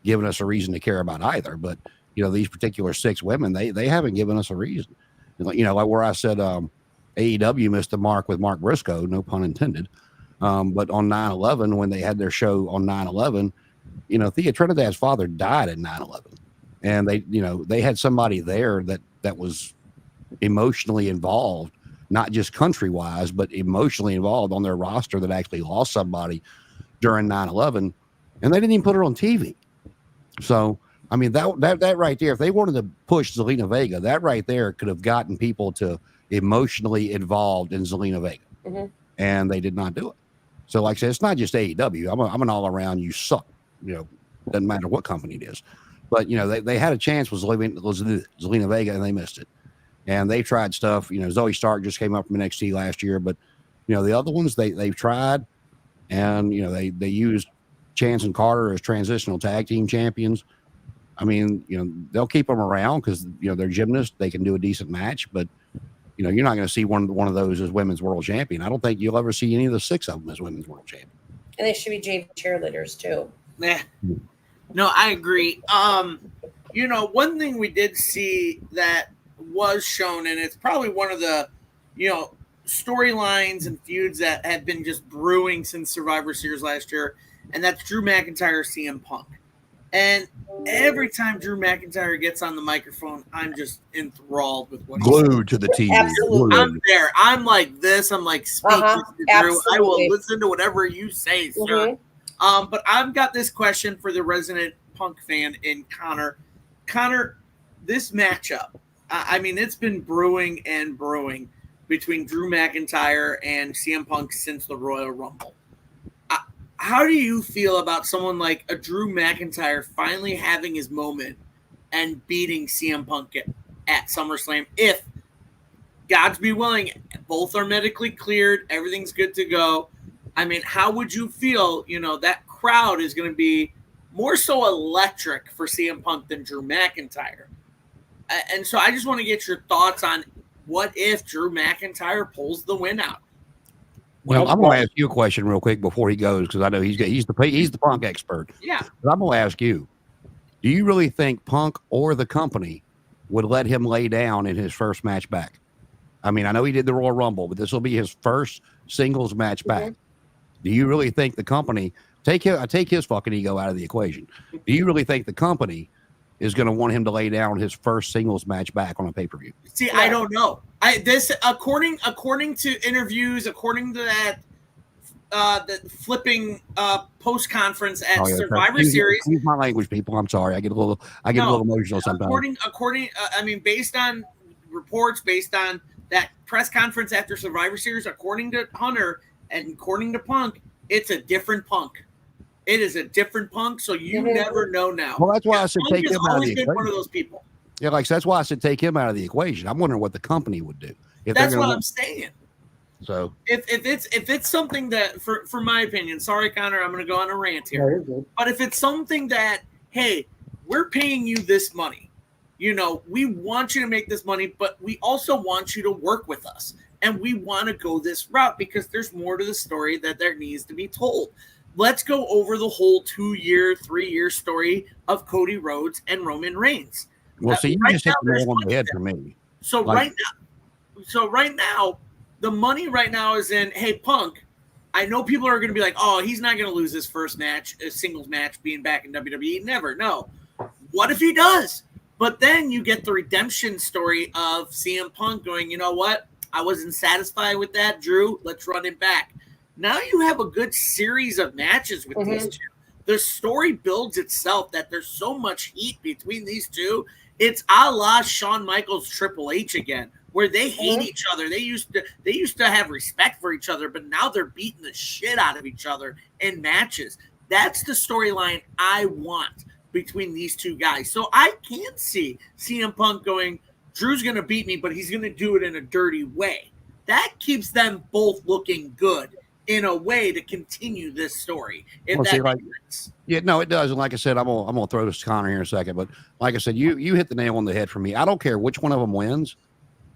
given us a reason to care about either. But, these particular 6 women, they haven't given us a reason. Like where I said AEW missed the mark with Mark Briscoe, no pun intended. But on 9/11, when they had their show on 9/11, Thea Trinidad's father died at 9/11. And they had somebody there that was emotionally involved, not just country-wise, but emotionally involved on their roster that actually lost somebody during 9/11, and they didn't even put her on TV. So, I mean, that right there, if they wanted to push Zelina Vega, that right there could have gotten people to emotionally involved in Zelina Vega, and they did not do it. So, like I said, it's not just AEW. I'm an all-around, you suck. Doesn't matter what company it is. But they had a chance with Zelina Vega and they missed it. And they tried stuff. Zoe Stark just came up from NXT last year, but the other ones they've tried, and they used Chance and Carter as transitional tag team champions. I mean, they'll keep them around because they're gymnasts. They can do a decent match, but you're not going to see one of those as women's world champion. I don't think you'll ever see any of the 6 of them as women's world champion. And they should be JV cheerleaders too. Yeah. No, I agree. One thing we did see that was shown, and it's probably one of the, storylines and feuds that have been just brewing since Survivor Series last year, and that's Drew McIntyre, CM Punk. And every time Drew McIntyre gets on the microphone, I'm just enthralled with what he's glued to the TV. Absolutely. I'm there. I'm like this. I'm like, speak to Drew. Absolutely. I will listen to whatever you say, sir. But I've got this question for the resident Punk fan in Connor. Connor, this matchup, I mean, it's been brewing and brewing between Drew McIntyre and CM Punk since the Royal Rumble. How do you feel about someone like a Drew McIntyre finally having his moment and beating CM Punk at SummerSlam? If, God's be willing, both are medically cleared, everything's good to go. I mean, how would you feel? That crowd is going to be more so electric for CM Punk than Drew McIntyre. And so I just want to get your thoughts on what if Drew McIntyre pulls the win out? Well, I'm going to ask you a question real quick before he goes, because I know he's the Punk expert. Yeah. But I'm going to ask you, do you really think Punk or the company would let him lay down in his first match back? I mean, I know he did the Royal Rumble, but this will be his first singles match back. Do you really think the company take his fucking ego out of the equation? Do you really think the company is going to want him to lay down his first singles match back on a pay-per-view? See, I don't know. According to interviews, according to that the flipping post conference at Survivor Series. Use my language, people. I'm sorry. I get a little emotional sometimes. Based on reports, based on that press conference after Survivor Series, according to Hunter and according to Punk, it's a different Punk. It is a different Punk, so you never know now. Well, that's why I said Punk take him out of the equation. One of those people. Yeah, that's why I said take him out of the equation. I'm wondering what the company would do. That's what I'm saying. So if it's something that, for my opinion, sorry Connor, I'm going to go on a rant here. But if it's something that, hey, we're paying you this money, we want you to make this money, but we also want you to work with us, and we want to go this route because there's more to the story that there needs to be told. Let's go over the whole 2-year, 3-year story of Cody Rhodes and Roman Reigns. Well, see, you just hit the nail on the head for me. So right now, the money right now is in, hey, Punk, I know people are going to be like, oh, he's not going to lose his first match, a singles match, being back in WWE. Never. No. What if he does? But then you get the redemption story of CM Punk going, you know what? I wasn't satisfied with that, Drew. Let's run it back. Now you have a good series of matches with these two. The story builds itself that there's so much heat between these two. It's a la Shawn Michaels Triple H again, where they hate each other. They used to have respect for each other, but now they're beating the shit out of each other in matches. That's the storyline I want between these two guys. So I can see CM Punk going, Drew's going to beat me, but he's going to do it in a dirty way. That keeps them both looking good in a way to continue this story. If that makes sense. Yeah, no, it does. And like I said, I'm gonna throw this to Connor here in a second. But like I said, you hit the nail on the head for me. I don't care which one of them wins,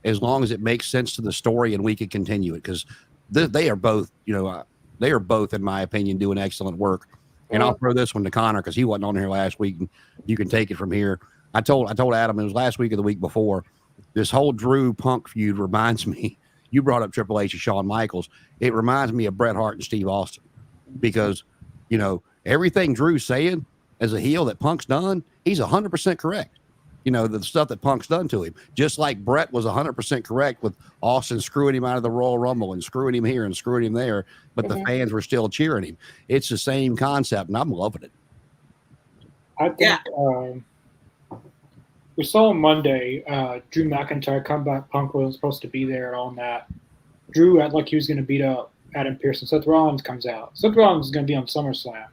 as long as it makes sense to the story and we can continue it. Because they are both, they are both, in my opinion, doing excellent work. And I'll throw this one to Connor because he wasn't on here last week, and you can take it from here. I told Adam it was last week or the week before. This whole Drew Punk feud reminds me. You brought up Triple H and Shawn Michaels. It reminds me of Bret Hart and Steve Austin because, everything Drew's saying as a heel that Punk's done, he's 100% correct. The stuff that Punk's done to him, just like Bret was 100% correct with Austin screwing him out of the Royal Rumble and screwing him here and screwing him there, but the fans were still cheering him. It's the same concept, and I'm loving it. I think we saw on Monday Drew McIntyre come back. Punk wasn't supposed to be there and all that. Drew acted like he was going to beat up Adam Pearce, and Seth Rollins comes out. Seth Rollins is going to be on SummerSlam.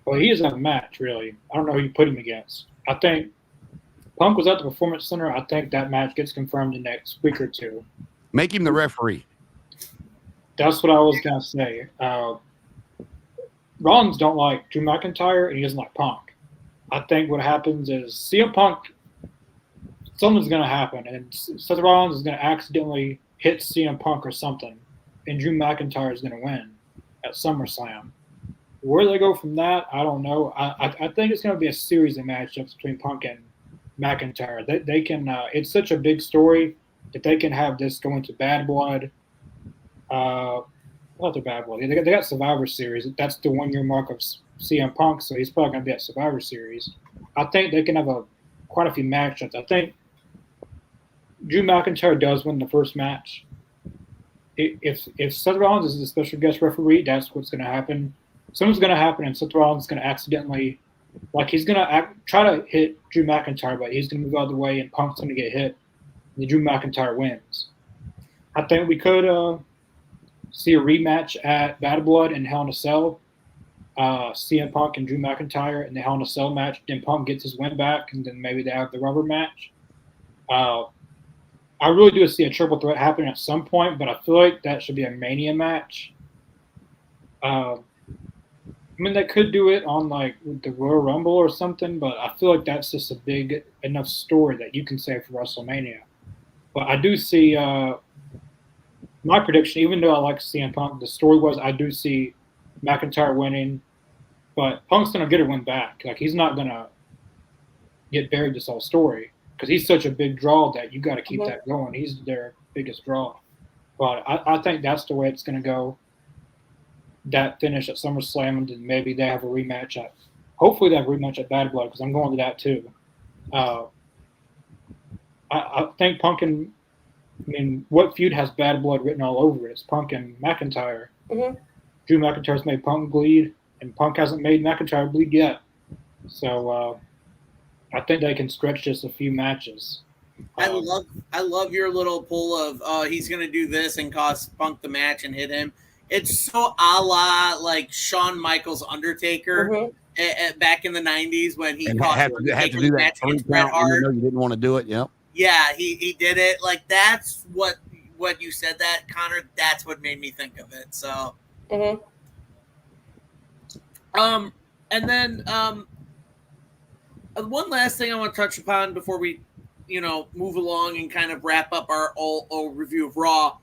Well, he doesn't have a match, really. I don't know who you put him against. I think Punk was at the Performance Center. I think that match gets confirmed the next week or two. Make him the referee. That's what I was gonna say. Rollins don't like Drew McIntyre, and he doesn't like Punk. I think what happens is CM Punk, something's gonna happen, and Seth Rollins is gonna accidentally hit CM Punk or something, and Drew McIntyre is gonna win at SummerSlam. Where they go from that, I don't know. I think it's gonna be a series of matchups between Punk and McIntyre. They can. It's such a big story that they can have this go into Bad Blood. Not the Bad Blood. They got Survivor Series. That's the 1 year mark of CM Punk, so he's probably going to be at Survivor Series. I think they can have quite a few matchups. I think Drew McIntyre does win the first match. If Seth Rollins is the special guest referee, that's what's going to happen. Something's going to happen, and Seth Rollins is going to accidentally, he's going to try to hit Drew McIntyre, but he's going to move out of the way, and Punk's going to get hit, and Drew McIntyre wins. I think we could see a rematch at Bad Blood and Hell in a Cell. CM Punk and Drew McIntyre in the Hell in a Cell match. Then Punk gets his win back, and then maybe they have the rubber match. I really do see a triple threat happening at some point, but I feel like that should be a Mania match. They could do it on the Royal Rumble or something, but I feel like that's just a big enough story that you can say for WrestleMania. But I do see my prediction, even though I like CM Punk, the story was I do see McIntyre winning, but Punk's going to get a win back. He's not going to get buried this whole story because he's such a big draw that you got to keep that going. He's their biggest draw. But I think that's the way it's going to go. That finish at SummerSlam, and then maybe they have a rematch hopefully they have a rematch at Bad Blood because I'm going to that too. I think Punk and what feud has Bad Blood written all over it? It's Punk and McIntyre. Mm-hmm. Drew McIntyre's made Punk bleed, and Punk hasn't made McIntyre bleed yet. So I think they can stretch this a few matches. I love your little pull of he's going to do this and cost Punk the match and hit him. It's so a la Shawn Michaels Undertaker back in the 90s when he had to do that 3 count even though you didn't want to do it. Yep. Yeah, he did it. That's what you said that, Connor. That's what made me think of it. So. Mm-hmm. And then one last thing I want to touch upon before we, move along and kind of wrap up our all review of Raw.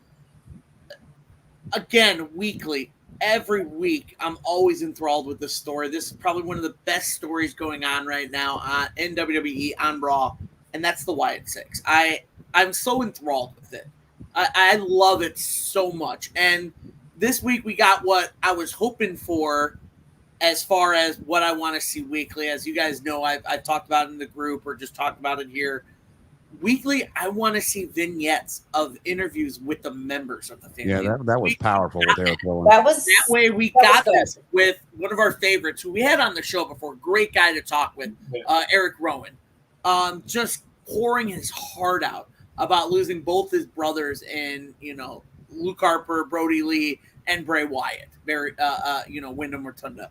Again, weekly, every week, I'm always enthralled with this story. This is probably one of the best stories going on right now in WWE on Raw, and that's the Wyatt Six. I'm so enthralled with it. I love it so much. And this week we got what I was hoping for as far as what I want to see weekly. As you guys know, I've talked about it in the group or just talked about it here. Weekly, I want to see vignettes of interviews with the members of the family. Yeah, that was powerful with Eric Rowan. That way we got this with one of our favorites who we had on the show before. Great guy to talk with, Eric Rowan. Just pouring his heart out about losing both his brothers in, Luke Harper, Brody Lee, and Bray Wyatt, Wyndham Rotunda.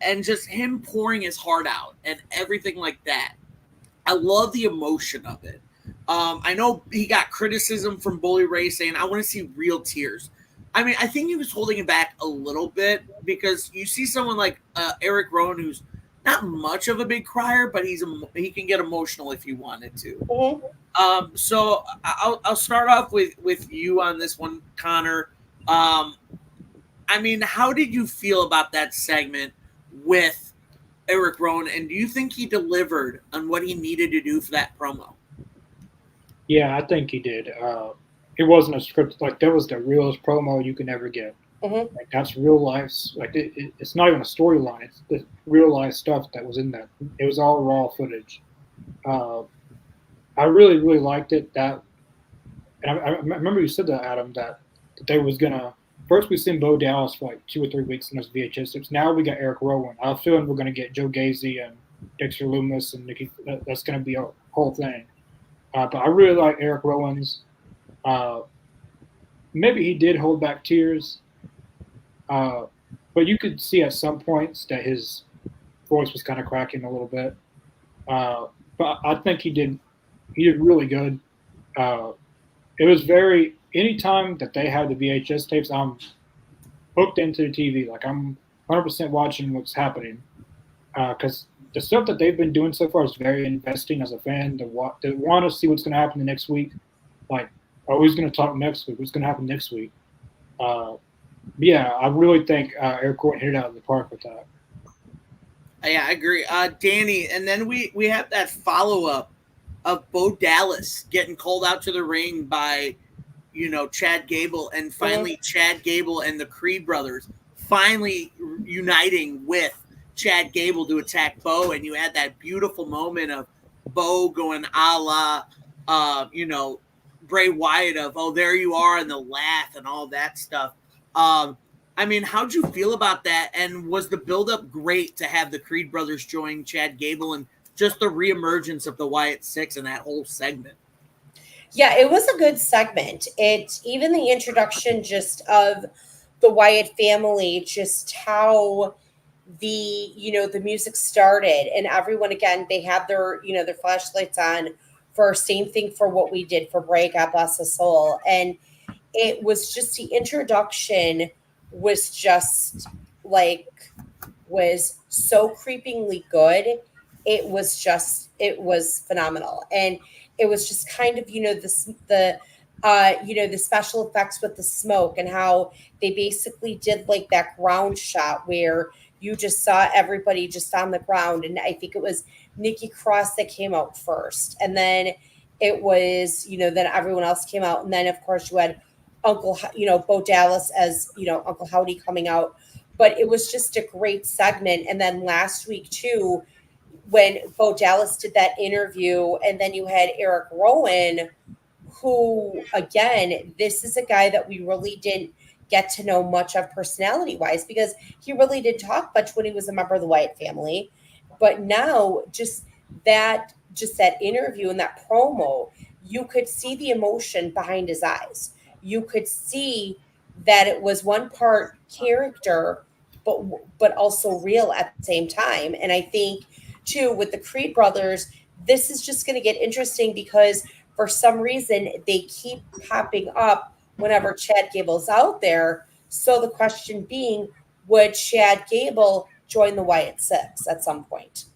And just him pouring his heart out and everything like that. I love the emotion of it. I know he got criticism from Bully Ray saying, I want to see real tears. I think he was holding it back a little bit because you see someone like Eric Rowan who's not much of a big crier, but he can get emotional if he wanted to. Mm-hmm. So I'll start off with you on this one, Connor. How did you feel about that segment with Eric Rowan, and do you think he delivered on what he needed to do for that promo? Yeah, I think he did. It wasn't a script. That was the realest promo you can ever get. Mm-hmm. That's real life. It's not even a storyline. It's the real life stuff that was in that. It was all raw footage. I really, really liked it. And I remember you said that, Adam, that they was gonna. First, we've seen Bo Dallas for 2 or 3 weeks in those VHS strips. Now we got Eric Rowan. I feel we're going to get Joe Gacy and Dexter Lumis and Nikki. That's going to be a whole thing. But I really like Eric Rowan's. Maybe he did hold back tears. But you could see at some points that his voice was kind of cracking a little bit. But I think he did really good. It was very anytime that they had the VHS tapes, I'm hooked into the TV. Like I'm 100% watching what's happening because the stuff that they've been doing so far is very investing as a fan. To want to see what's going to happen the next week. Like, oh, who's going to talk next week? What's going to happen next week? Yeah, I really think Eric Rowan hit it out of the park with that. Yeah, I agree. Danny, and then we have that follow-up of Bo Dallas getting called out to the ring by, Chad Gable, and finally Chad Gable and the Creed brothers finally uniting with Chad Gable to attack Bo, and you had that beautiful moment of Bo going a la, Bray Wyatt of, oh, there you are, and the laugh and all that stuff. I mean, how'd you feel about that? And was the buildup great to have the Creed brothers join Chad Gable and just the reemergence of the Wyatt Six and that whole segment? Yeah, it was a good segment. Even the introduction just of the Wyatt family, just how the music started, and everyone, again, they have their flashlights on for same thing for what we did for Bray, God bless his soul. And it was just the introduction was just was so creepingly good. It was phenomenal. And it was just kind of, the special effects with the smoke and how they basically did like that ground shot where you just saw everybody just on the ground. And I think it was Nikki Cross that came out first. And then it was, then everyone else came out. And then of course you had Bo Dallas as, Uncle Howdy coming out. But it was just a great segment. And then last week too, when Bo Dallas did that interview, and then you had Eric Rowan, who, again, this is a guy that we really didn't get to know much of personality-wise, because he really didn't talk much when he was a member of the Wyatt family. But now, just that interview and that promo, you could see the emotion behind his eyes. You could see that it was one part character, but also real at the same time. And I think, too, with the Creed brothers, this is just going to get interesting because for some reason they keep popping up whenever Chad Gable's out there. So the question being, would Chad Gable join the Wyatt Six at some point?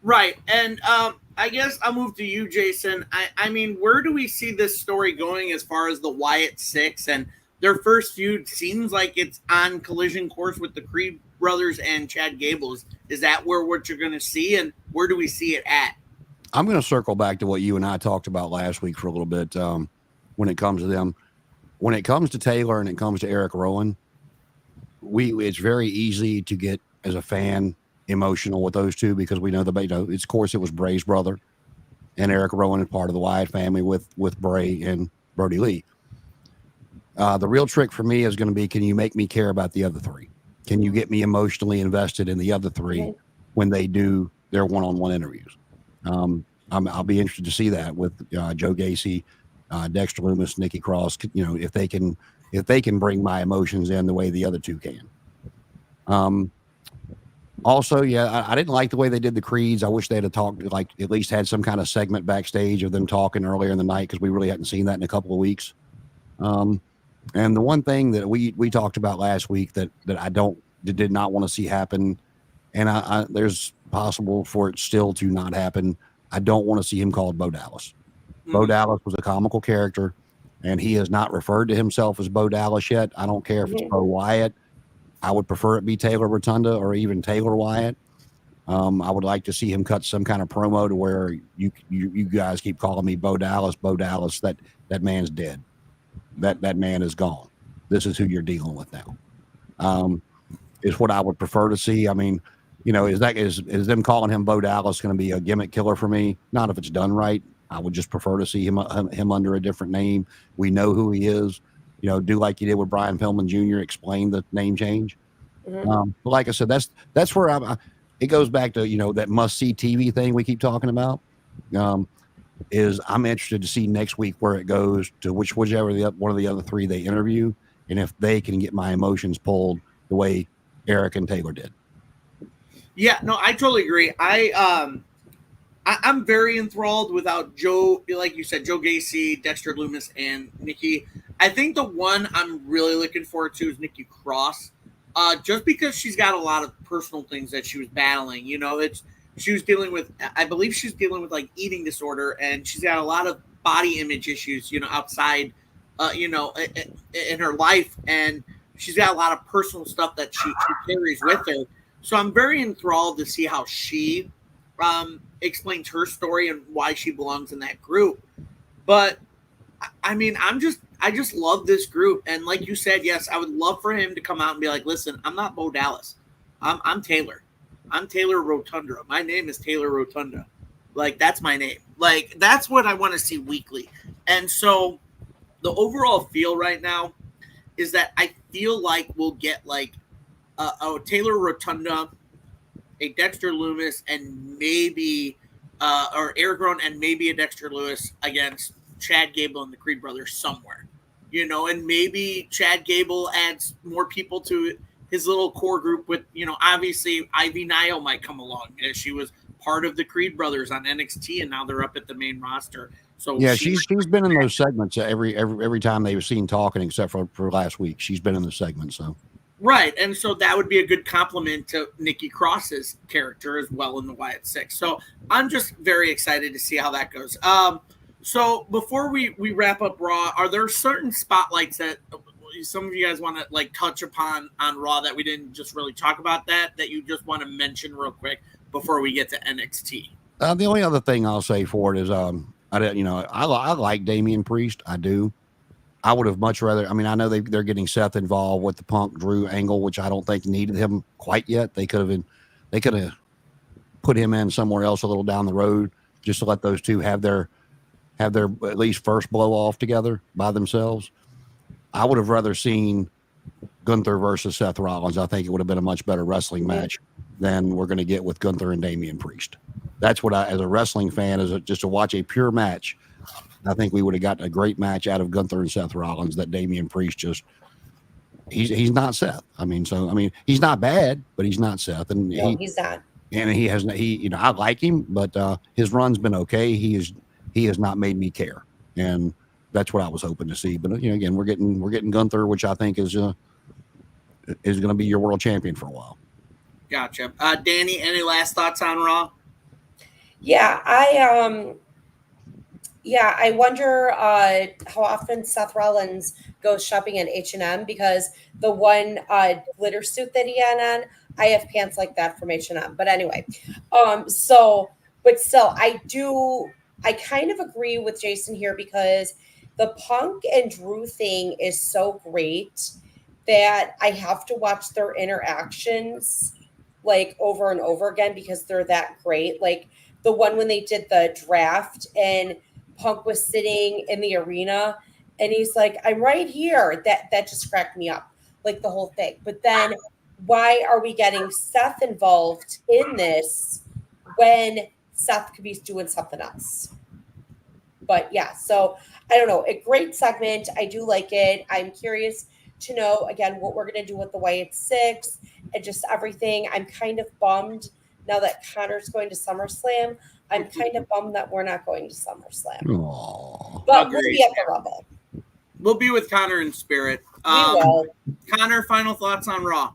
Right. And I guess I'll move to you, Jason. I mean, where do we see this story going as far as the Wyatt Six? And their first feud seems like it's on collision course with the Creed brothers and Chad Gable. Is that what you're going to see? And where do we see it at? I'm going to circle back to what you and I talked about last week for a little bit when it comes to them. When it comes to Taylor and it comes to Eric Rowan, it's very easy to get, as a fan, emotional with those two because we know of course it was Bray's brother, and Eric Rowan is part of the Wyatt family with Bray and Brody Lee. The real trick for me is going to be, can you make me care about the other three? Can you get me emotionally invested in the other three when they do their one-on-one interviews? I'll be interested to see that with Joe Gacy, Dexter Lumis, Nikki Cross. If they can bring my emotions in the way the other two can. Also, I didn't like the way they did the Creeds. I wish they had talked, like at least had some kind of segment backstage of them talking earlier in the night, because we really hadn't seen that in a couple of weeks. And the one thing that we talked about last week that I did not want to see happen, and I there's possible for it still to not happen. I don't want to see him called Bo Dallas. Mm-hmm. Bo Dallas was a comical character, and he has not referred to himself as Bo Dallas yet. I don't care if it's Bo Wyatt. I would prefer it be Taylor Rotunda or even Taylor Wyatt. I would like to see him cut some kind of promo to where you guys keep calling me Bo Dallas. That man's dead. That man is gone. This is who you're dealing with now. Is what I would prefer to see. I mean, is them calling him Bo Dallas going to be a gimmick killer for me? Not if it's done right. I would just prefer to see him under a different name. We know who he is. Do like you did with Brian Pillman Jr., explain the name change. Mm-hmm. But like I said, that's where it goes back to, that must-see TV thing we keep talking about. Is I'm interested to see next week where it goes to whichever one of the other three they interview, and if they can get my emotions pulled the way Eric and Taylor did. Yeah, no, I totally agree. I I'm very enthralled without Joe, like you said, Joe Gacy, Dexter Loomis, and Nikki. I think the one I'm really looking forward to is Nikki Cross, just because she's got a lot of personal things that she was battling. She was dealing with, I believe she's dealing with like eating disorder, and she's got a lot of body image issues, outside, in her life, and she's got a lot of personal stuff that she carries with her. So I'm very enthralled to see how she explains her story and why she belongs in that group. But I mean, I just love this group, and like you said, yes, I would love for him to come out and be like, "Listen, I'm not Bo Dallas. I'm Taylor. I'm Taylor Rotunda. My name is Taylor Rotunda. Like that's my name. Like that's what I want to see weekly." And so, the overall feel right now is that I feel like we'll get like a Taylor Rotunda, a Dexter Loomis, and maybe or Eric Rowan and maybe a Dexter Lewis against Chad Gable and the Creed brothers somewhere, and maybe Chad Gable adds more people to his little core group with, obviously Ivy Nile might come along as she was part of the Creed brothers on NXT and now they're up at the main roster. So yeah, she's been in those segments every time they've seen talking, except for last week. She's been in the segment, so. Right, and so that would be a good compliment to Nikki Cross's character as well in the Wyatt Six. So I'm just very excited to see how that goes. So before we wrap up Raw, are there certain spotlights that some of you guys want to like touch upon on Raw that we didn't just really talk about that you just want to mention real quick before we get to NXT? The only other thing I'll say for it is I like Damian Priest. I do. I would have much rather. I mean, I know they're getting Seth involved with the Punk Drew angle, which I don't think needed him quite yet. They could have put him in somewhere else a little down the road, just to let those two have their at least first blow off together by themselves. I would have rather seen Gunther versus Seth Rollins. I think it would have been a much better wrestling match than we're going to get with Gunther and Damian Priest. That's what I, as a wrestling fan, just to watch a pure match, I think we would have gotten a great match out of Gunther and Seth Rollins. That Damian Priest he's not Seth. I mean, he's not bad, but he's not Seth, and he's not. And I like him, but his run's been okay. He has not made me care, and that's what I was hoping to see. But again, we're getting Gunther, which I think is going to be your world champion for a while. Gotcha. Danny, any last thoughts on Raw? Yeah, I wonder how often Seth Rollins goes shopping at H&M, because the one glitter suit that he had on, I have pants like that from H&M. But anyway, but still, I kind of agree with Jason here, because the Punk and Drew thing is so great that I have to watch their interactions like over and over again, because they're that great. Like the one when they did the draft and Punk was sitting in the arena and he's like, "I'm right here." That just cracked me up, like the whole thing. But then why are we getting Seth involved in this when Seth could be doing something else? But yeah, so I don't know. A great segment. I do like it. I'm curious to know, again, what we're going to do with the Wyatt Six and just everything. I'm kind of bummed now that Connor's going to SummerSlam. I'm kind of bummed that we're not going to SummerSlam. Aww. But we'll be at the Rumble. We'll be with Connor in spirit. We will. Connor, final thoughts on Raw?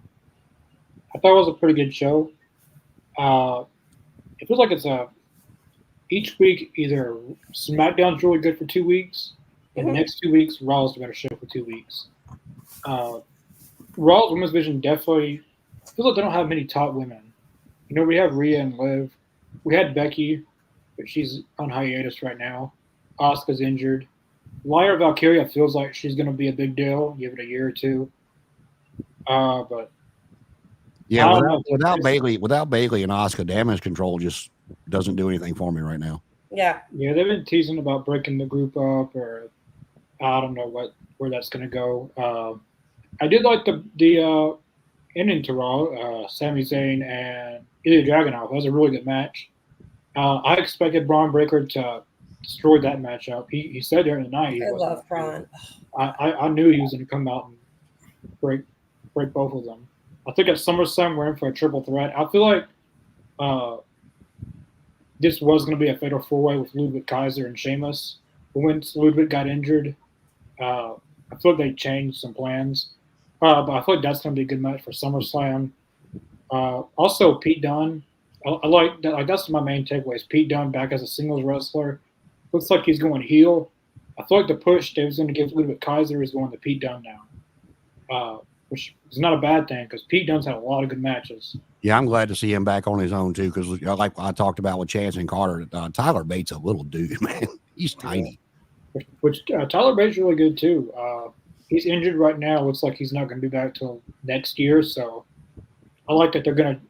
I thought it was a pretty good show. It feels like it's each week either SmackDown's really good for 2 weeks, and the next 2 weeks Raw's the better show for 2 weeks. Raw's women's division definitely feels like they don't have many top women. We have Rhea and Liv. We had Becky, but she's on hiatus right now. Asuka's injured. Lyra Valkyria feels like she's going to be a big deal. Give it a year or two. But yeah, without Bayley and Asuka, Damage Control just doesn't do anything for me right now. Yeah, they've been teasing about breaking the group up, or I don't know where that's going to go. I did like the ending to Raw, Sami Zayn and Ilya Dragunov. That was a really good match. I expected Braun Breaker to destroy that matchup. He said during the night. I love Braun. I knew he was going to come out and break both of them. I think at SummerSlam we're in for a triple threat. I feel like this was going to be a fatal four-way with Ludwig Kaiser and Sheamus. But when Ludwig got injured, I feel like they changed some plans. But I feel like that's going to be a good match for SummerSlam. Also, Pete Dunne. I like that. Like, that's my main takeaway is Pete Dunne back as a singles wrestler. Looks like he's going heel. I feel like the push they was going to give Ludwig Kaiser is going to Pete Dunne now, which is not a bad thing because Pete Dunne's had a lot of good matches. Yeah, I'm glad to see him back on his own too. Because like I talked about with Chance and Carter, Tyler Bates a little dude, man. He's tiny. Which Tyler Bates is really good too. He's injured right now. Looks like he's not going to be back till next year. So I like that they're going to.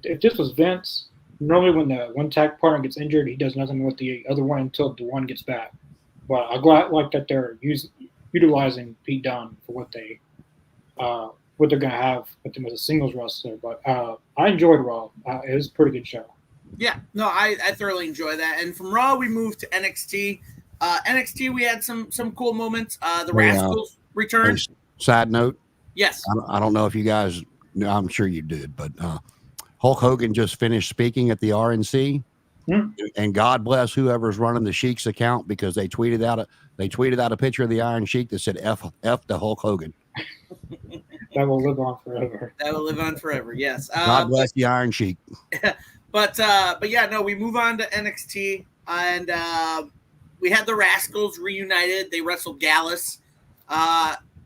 If this was Vince, normally when the one tag partner gets injured, he does nothing with the other one until the one gets back. But I like that they're utilizing Pete Dunne for what they're going to have with him as a singles wrestler. But I enjoyed Raw. It was a pretty good show. Yeah, no, I thoroughly enjoy that. And from Raw, we moved to NXT. NXT, we had some cool moments. The Rascals returned. Side note. Yes. I don't know if you guys. I'm sure you did, but Hulk Hogan just finished speaking at the RNC, and God bless whoever's running the Sheik's account because they tweeted out a picture of the Iron Sheik that said F to Hulk Hogan. That will live on forever. That will live on forever. Yes. God bless the Iron Sheik. But yeah, no, we move on to NXT, and we had the Rascals reunited. They wrestled Gallus.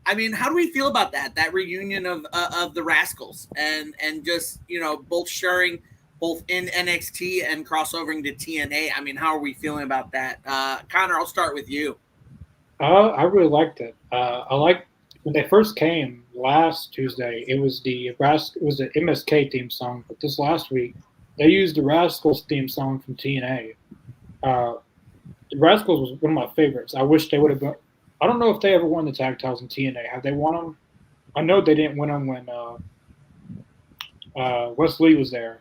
I mean, how do we feel about that reunion of the Rascals and just, both sharing both in NXT and crossovering to TNA? I mean, how are we feeling about that? Connor, I'll start with you. I really liked it. I liked when they first came last Tuesday. It was the MSK theme song, but this last week they used the Rascals theme song from TNA. The Rascals was one of my favorites. I wish they would have been. I don't know if they ever won the tag titles in TNA. Have they won them? I know they didn't win them when Wes Lee was there,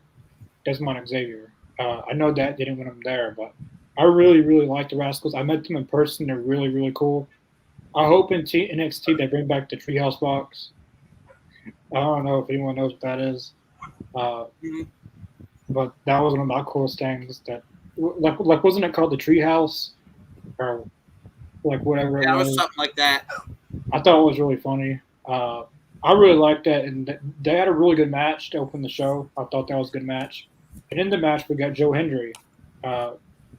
Desmond Xavier. I know that they didn't win them there, but I really, really like the Rascals. I met them in person. They're really, really cool. I hope in NXT they bring back the Treehouse Box. I don't know if anyone knows what that is. But that was one of my coolest things. That like wasn't it called the Treehouse? Or like whatever Yeah, it it was something like that. I thought it was really funny. I really liked that, and they had a really good match to open the show. I thought that was a good match. And in the match, we got Joe Hendry,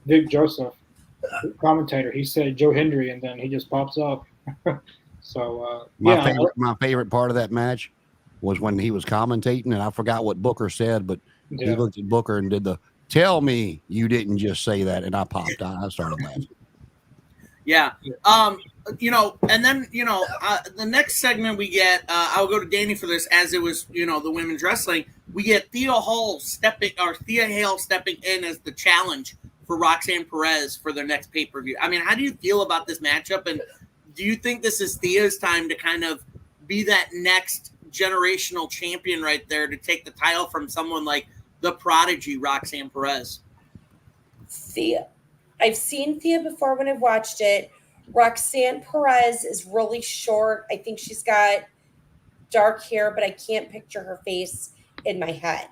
Vic Joseph, commentator. He said Joe Hendry, and then he just pops up. So my favorite part of that match was when he was commentating, and I forgot what Booker said, but he looked at Booker and did the "Tell me you didn't just say that," and I popped. I started laughing. Yeah. And then, the next segment we get, I'll go to Danny for this as it was, the women's wrestling. We get Thea Hale stepping in as the challenge for Roxanne Perez for their next pay-per-view. I mean, how do you feel about this matchup? And do you think this is Thea's time to kind of be that next generational champion right there to take the title from someone like the prodigy Roxanne Perez? Thea. I've seen Thea before when I've watched it. Roxanne Perez is really short. I think she's got dark hair, but I can't picture her face in my head.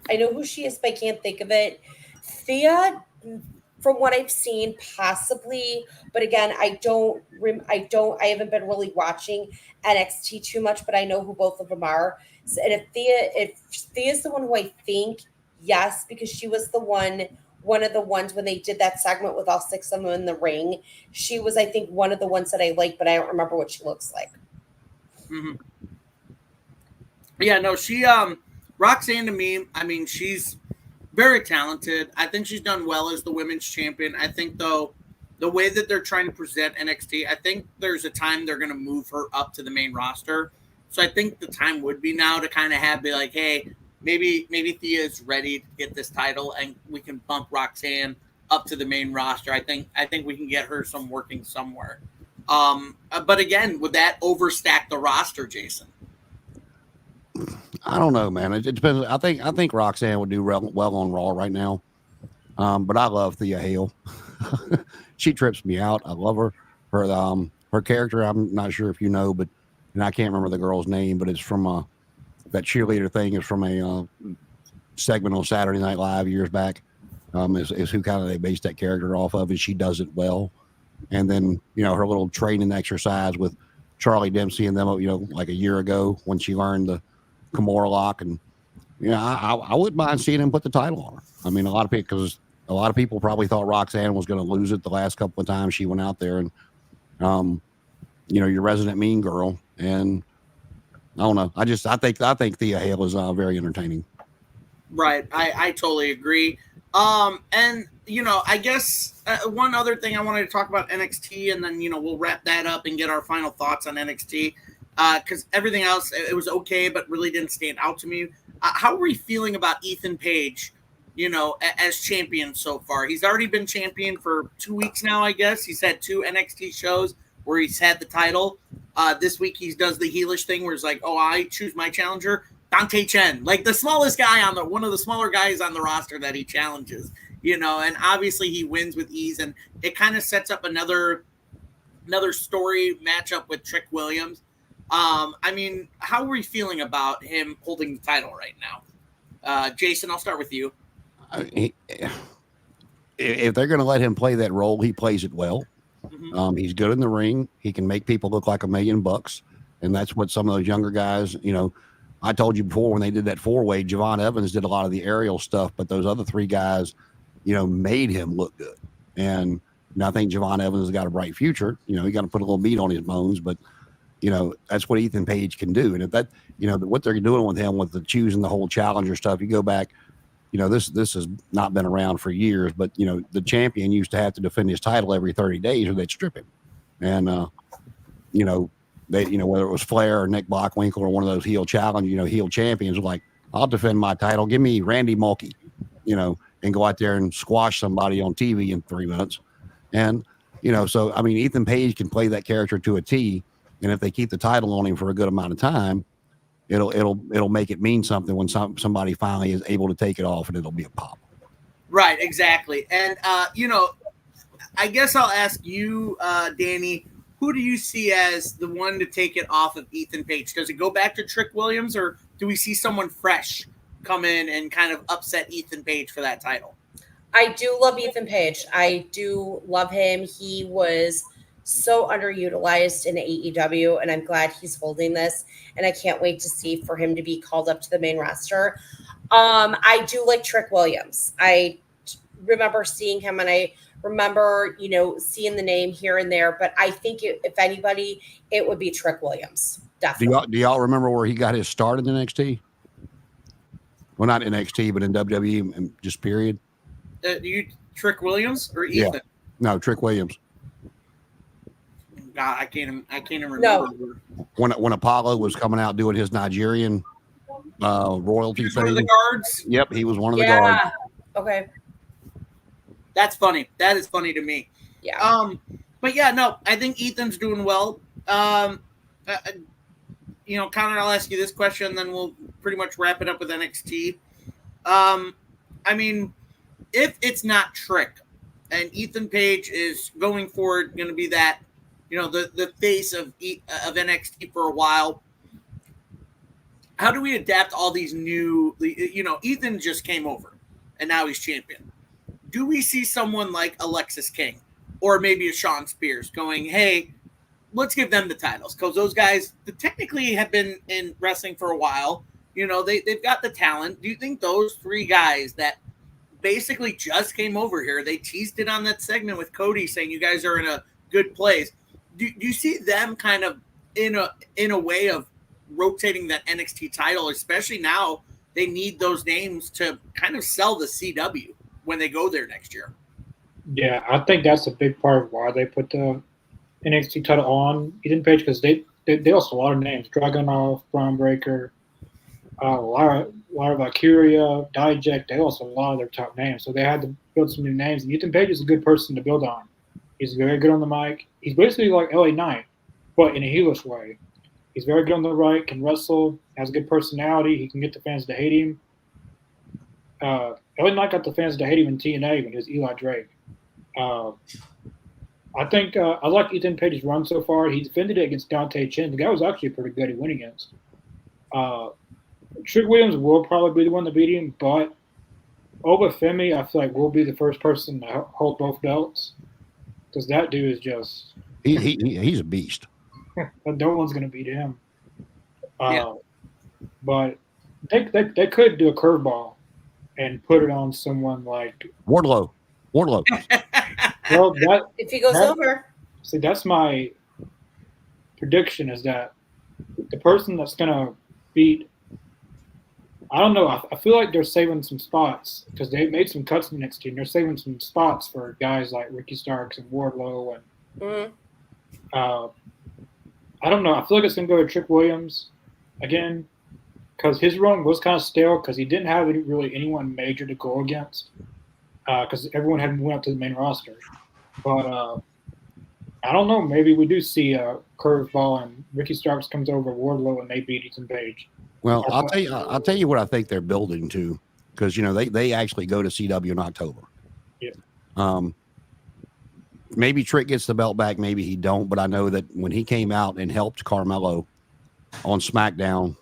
I know who she is, but I can't think of it. Thea, from what I've seen, possibly, but again, I haven't been really watching NXT too much, but I know who both of them are. So, and if Thea's the one who I think, yes, because she was one of the ones when they did that segment with all six of them in the ring. She was, I think, one of the ones that I liked, but I don't remember what she looks like. Mm-hmm. Yeah, no, she, Roxanne to me, I mean, she's very talented. I think she's done well as the women's champion. I think, though, the way that they're trying to present NXT, I think there's a time they're going to move her up to the main roster. So I think the time would be now to kind of be like, hey, maybe Thea is ready to get this title and we can bump Roxanne up to the main roster. I think we can get her some working somewhere. But again, would that overstack the roster, Jason? I don't know, man. It depends. I think Roxanne would do well on Raw right now. But I love Thea Hale. She trips me out. I love her. Her character, I'm not sure if you know, and I can't remember the girl's name, but it's from that cheerleader thing is from segment on Saturday Night Live years back. Is who kind of they based that character off of, and she does it well. And then, her little training exercise with Charlie Dempsey and them, like a year ago when she learned the Kimura lock. And, I wouldn't mind seeing him put the title on her. I mean, a lot of people probably thought Roxanne was going to lose it the last couple of times she went out there. And, your resident mean girl. And I don't know. I think Thea Hale is very entertaining. Right. I totally agree. And I guess one other thing I wanted to talk about NXT, and then we'll wrap that up and get our final thoughts on NXT, because everything else, it was okay, but really didn't stand out to me. How are we feeling about Ethan Page, as champion so far? He's already been champion for 2 weeks now, I guess. He's had 2 NXT shows where he's had the title. This week he does the heelish thing where it's like, oh, I choose my challenger. Dante Chen, like the smallest guy one of the smaller guys on the roster that he challenges, and obviously he wins with ease, and it kind of sets up another story matchup with Trick Williams. I mean, how are we feeling about him holding the title right now? Jason, I'll start with you. If they're going to let him play that role, he plays it well. Mm-hmm. He's good in the ring. He can make people look like $1 million, and that's what some of those younger guys, I told you before when they did that 4-way, Javon Evans did a lot of the aerial stuff, but those other 3 guys, made him look good. And I think Javon Evans has got a bright future. He got to put a little meat on his bones, but that's what Ethan Page can do. And if that, what they're doing with him with the choosing the whole challenger stuff, you go back, this has not been around for years, but the champion used to have to defend his title every 30 days or they'd strip him. And they, whether it was Flair or Nick Bockwinkel or one of those heel champions, were like, I'll defend my title. Give me Randy Mulkey, and go out there and squash somebody on TV in 3 minutes. And, so, I mean, Ethan Page can play that character to a T. And if they keep the title on him for a good amount of time, it'll make it mean something when somebody finally is able to take it off, and it'll be a pop. Right. Exactly. And, I guess I'll ask you, Danny, who do you see as the one to take it off of Ethan Page? Does it go back to Trick Williams, or do we see someone fresh come in and kind of upset Ethan Page for that title? I do love Ethan Page. I do love him. He was so underutilized in AEW, and I'm glad he's holding this. And I can't wait to see for him to be called up to the main roster. I do like Trick Williams. I remember seeing him, and I remember, seeing the name here and there, but I think if anybody, it would be Trick Williams. Definitely. Do y'all remember where he got his start in NXT? Well, not NXT, but in WWE, and just period. You Trick Williams or Ethan? Yeah. No, Trick Williams. God, I can't even remember. No. When Apollo was coming out doing his Nigerian royalty thing. One of the guards? Yep, he was one of the guards. Okay. That's funny. That is funny to me. Yeah. But yeah, no, I think Ethan's doing well. Connor, I'll ask you this question, then we'll pretty much wrap it up with NXT. I mean, if it's not Trick and Ethan Page is going forward, going to be that, the face of NXT for a while, how do we adapt all these new, Ethan just came over and now he's champion. Do we see someone like Alexis King or maybe a Shawn Spears going, hey, let's give them the titles? Because those guys technically have been in wrestling for a while. They've got the talent. Do you think those 3 guys that basically just came over here, they teased it on that segment with Cody saying you guys are in a good place. Do you see them kind of in a way of rotating that NXT title, especially now they need those names to kind of sell the CW when they go there next year? Yeah, I think that's a big part of why they put the NXT title on Ethan Page, because they lost a lot of names. Dragunov, Braun Breaker, Lyra Valkyria, Dijak. They lost a lot of their top names, so they had to build some new names. And Ethan Page is a good person to build on. He's very good on the mic. He's basically like LA Knight, but in a heelish way. He's very good on the right, can wrestle, has a good personality. He can get the fans to hate him. LA Knight got the fans to hate him in TNA when he was Eli Drake. I think I like Ethan Page's run so far. He defended it against Dante Chen. The guy was actually pretty good at winning against. Trick Williams will probably be the one to beat him, but over Femi, I feel like will be the first person to hold both belts because that dude is just he's a beast. no one's gonna beat him. Yeah. But they could do a curveball and put it on someone like Wardlow. well that If he goes over. see that's my prediction is that the person that's gonna beat I don't know. I feel like they're saving some spots because they made some cuts in the next team. They're saving some spots for guys like Ricky Starks and Wardlow and I don't know. I feel like it's gonna go to Trick Williams again because his run was kind of stale because he didn't have really anyone major to go against because everyone had went up to the main roster. But I don't know. Maybe we do see a curveball and Ricky Starks comes over Wardlow and they beat Ethan Page. Well, I'll tell you what I think they're building to, because they actually go to CW in October. Yeah. Maybe Trick gets the belt back, maybe he don't, but I know that when he came out and helped Carmelo on SmackDown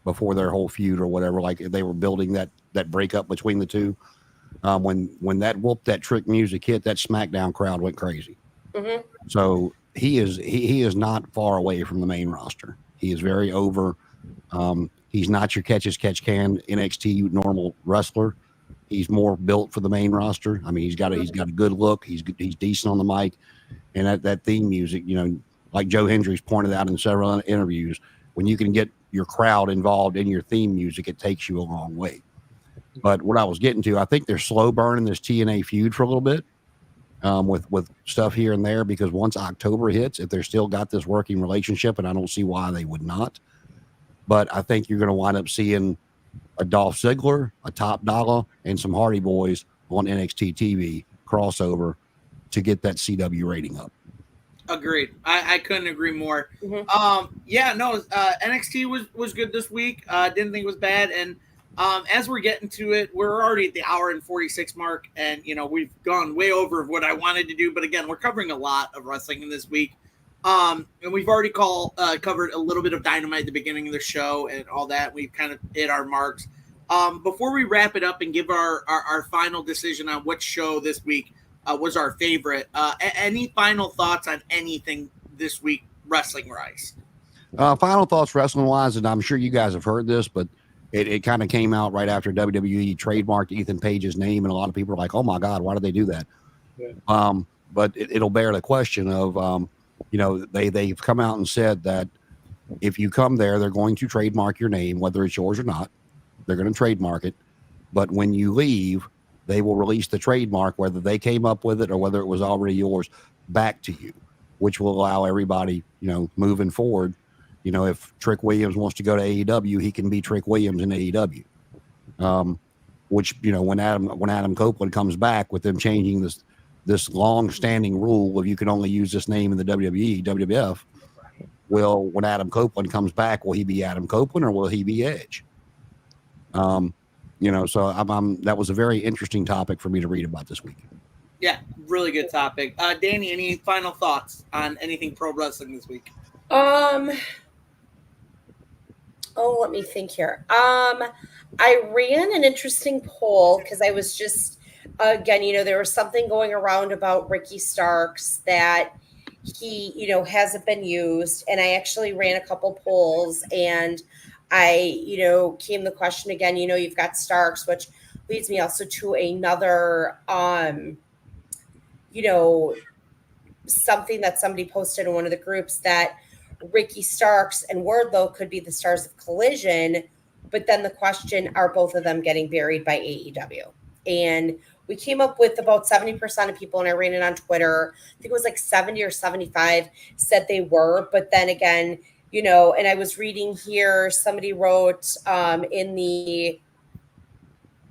before their whole feud or whatever, like they were building that breakup between the two. When that whoop that Trick music hit, that SmackDown crowd went crazy. Mm-hmm. So he is not far away from the main roster. He is very over. He's not your catch as catch can NXT normal wrestler. He's more built for the main roster. I mean, he's got a good look. He's decent on the mic, and that theme music, like Joe Hendricks pointed out in several interviews, when you can get your crowd involved in your theme music, it takes you a long way. But what I was getting to, I think they're slow burning this TNA feud for a little bit, with stuff here and there, because once October hits, if they're still got this working relationship, and I don't see why they would not. But I think you're going to wind up seeing a Dolph Ziggler, a Top Dollar, and some Hardy Boys on NXT TV crossover to get that CW rating up. Agreed. I couldn't agree more. Mm-hmm. NXT was good this week. Didn't think it was bad. And as we're getting to it, we're already at the hour and 46 mark, and we've gone way over what I wanted to do. But again, we're covering a lot of wrestling in this week. And we've already covered a little bit of Dynamite at the beginning of the show and all that. We've kind of hit our marks. Before we wrap it up and give our final decision on which show this week was our favorite, any final thoughts on anything this week, wrestling-wise? Final thoughts wrestling-wise, and I'm sure you guys have heard this, but it kind of came out right after WWE trademarked Ethan Page's name, and a lot of people are like, oh, my God, why did they do that? Yeah. But it'll bear the question of they've come out and said that if you come there, they're going to trademark your name, whether it's yours or not. They're going to trademark it. But when you leave, they will release the trademark, whether they came up with it or whether it was already yours, back to you, which will allow everybody, moving forward. If Trick Williams wants to go to AEW, he can be Trick Williams in AEW. Which, when Adam Copeland comes back with them changing this long-standing rule of you can only use this name in the WWE, WWF. Well, when Adam Copeland comes back, will he be Adam Copeland or will he be Edge? So that was a very interesting topic for me to read about this week. Yeah, really good topic. Danny, any final thoughts on anything pro wrestling this week? Let me think here. I ran an interesting poll because I was just, again, there was something going around about Ricky Starks that he, hasn't been used. And I actually ran a couple polls and I, came the question again, you've got Starks, which leads me also to another, something that somebody posted in one of the groups that Ricky Starks and Wardlow could be the stars of Collision. But then the question, are both of them getting buried by AEW? And we came up with about 70% of people, and I ran it on Twitter. I think it was like 70 or 75 said they were. But then again, and I was reading here, somebody wrote in the,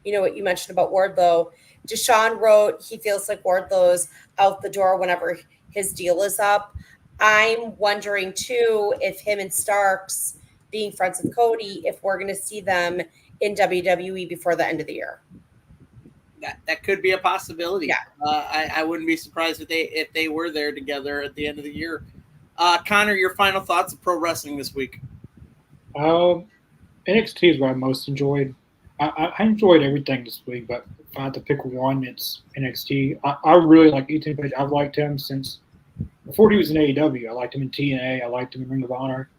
what you mentioned about Wardlow, Deshaun wrote, he feels like Wardlow's out the door whenever his deal is up. I'm wondering, too, if him and Starks being friends with Cody, if we're going to see them in WWE before the end of the year. That could be a possibility. Yeah. I wouldn't be surprised if they were there together at the end of the year. Connor, your final thoughts of pro wrestling this week? I NXT is what I most enjoyed. I enjoyed everything this week, but if I had to pick one, it's NXT. I really like Ethan Page. I've liked him since before he was in AEW. I liked him in TNA. I liked him in Ring of Honor.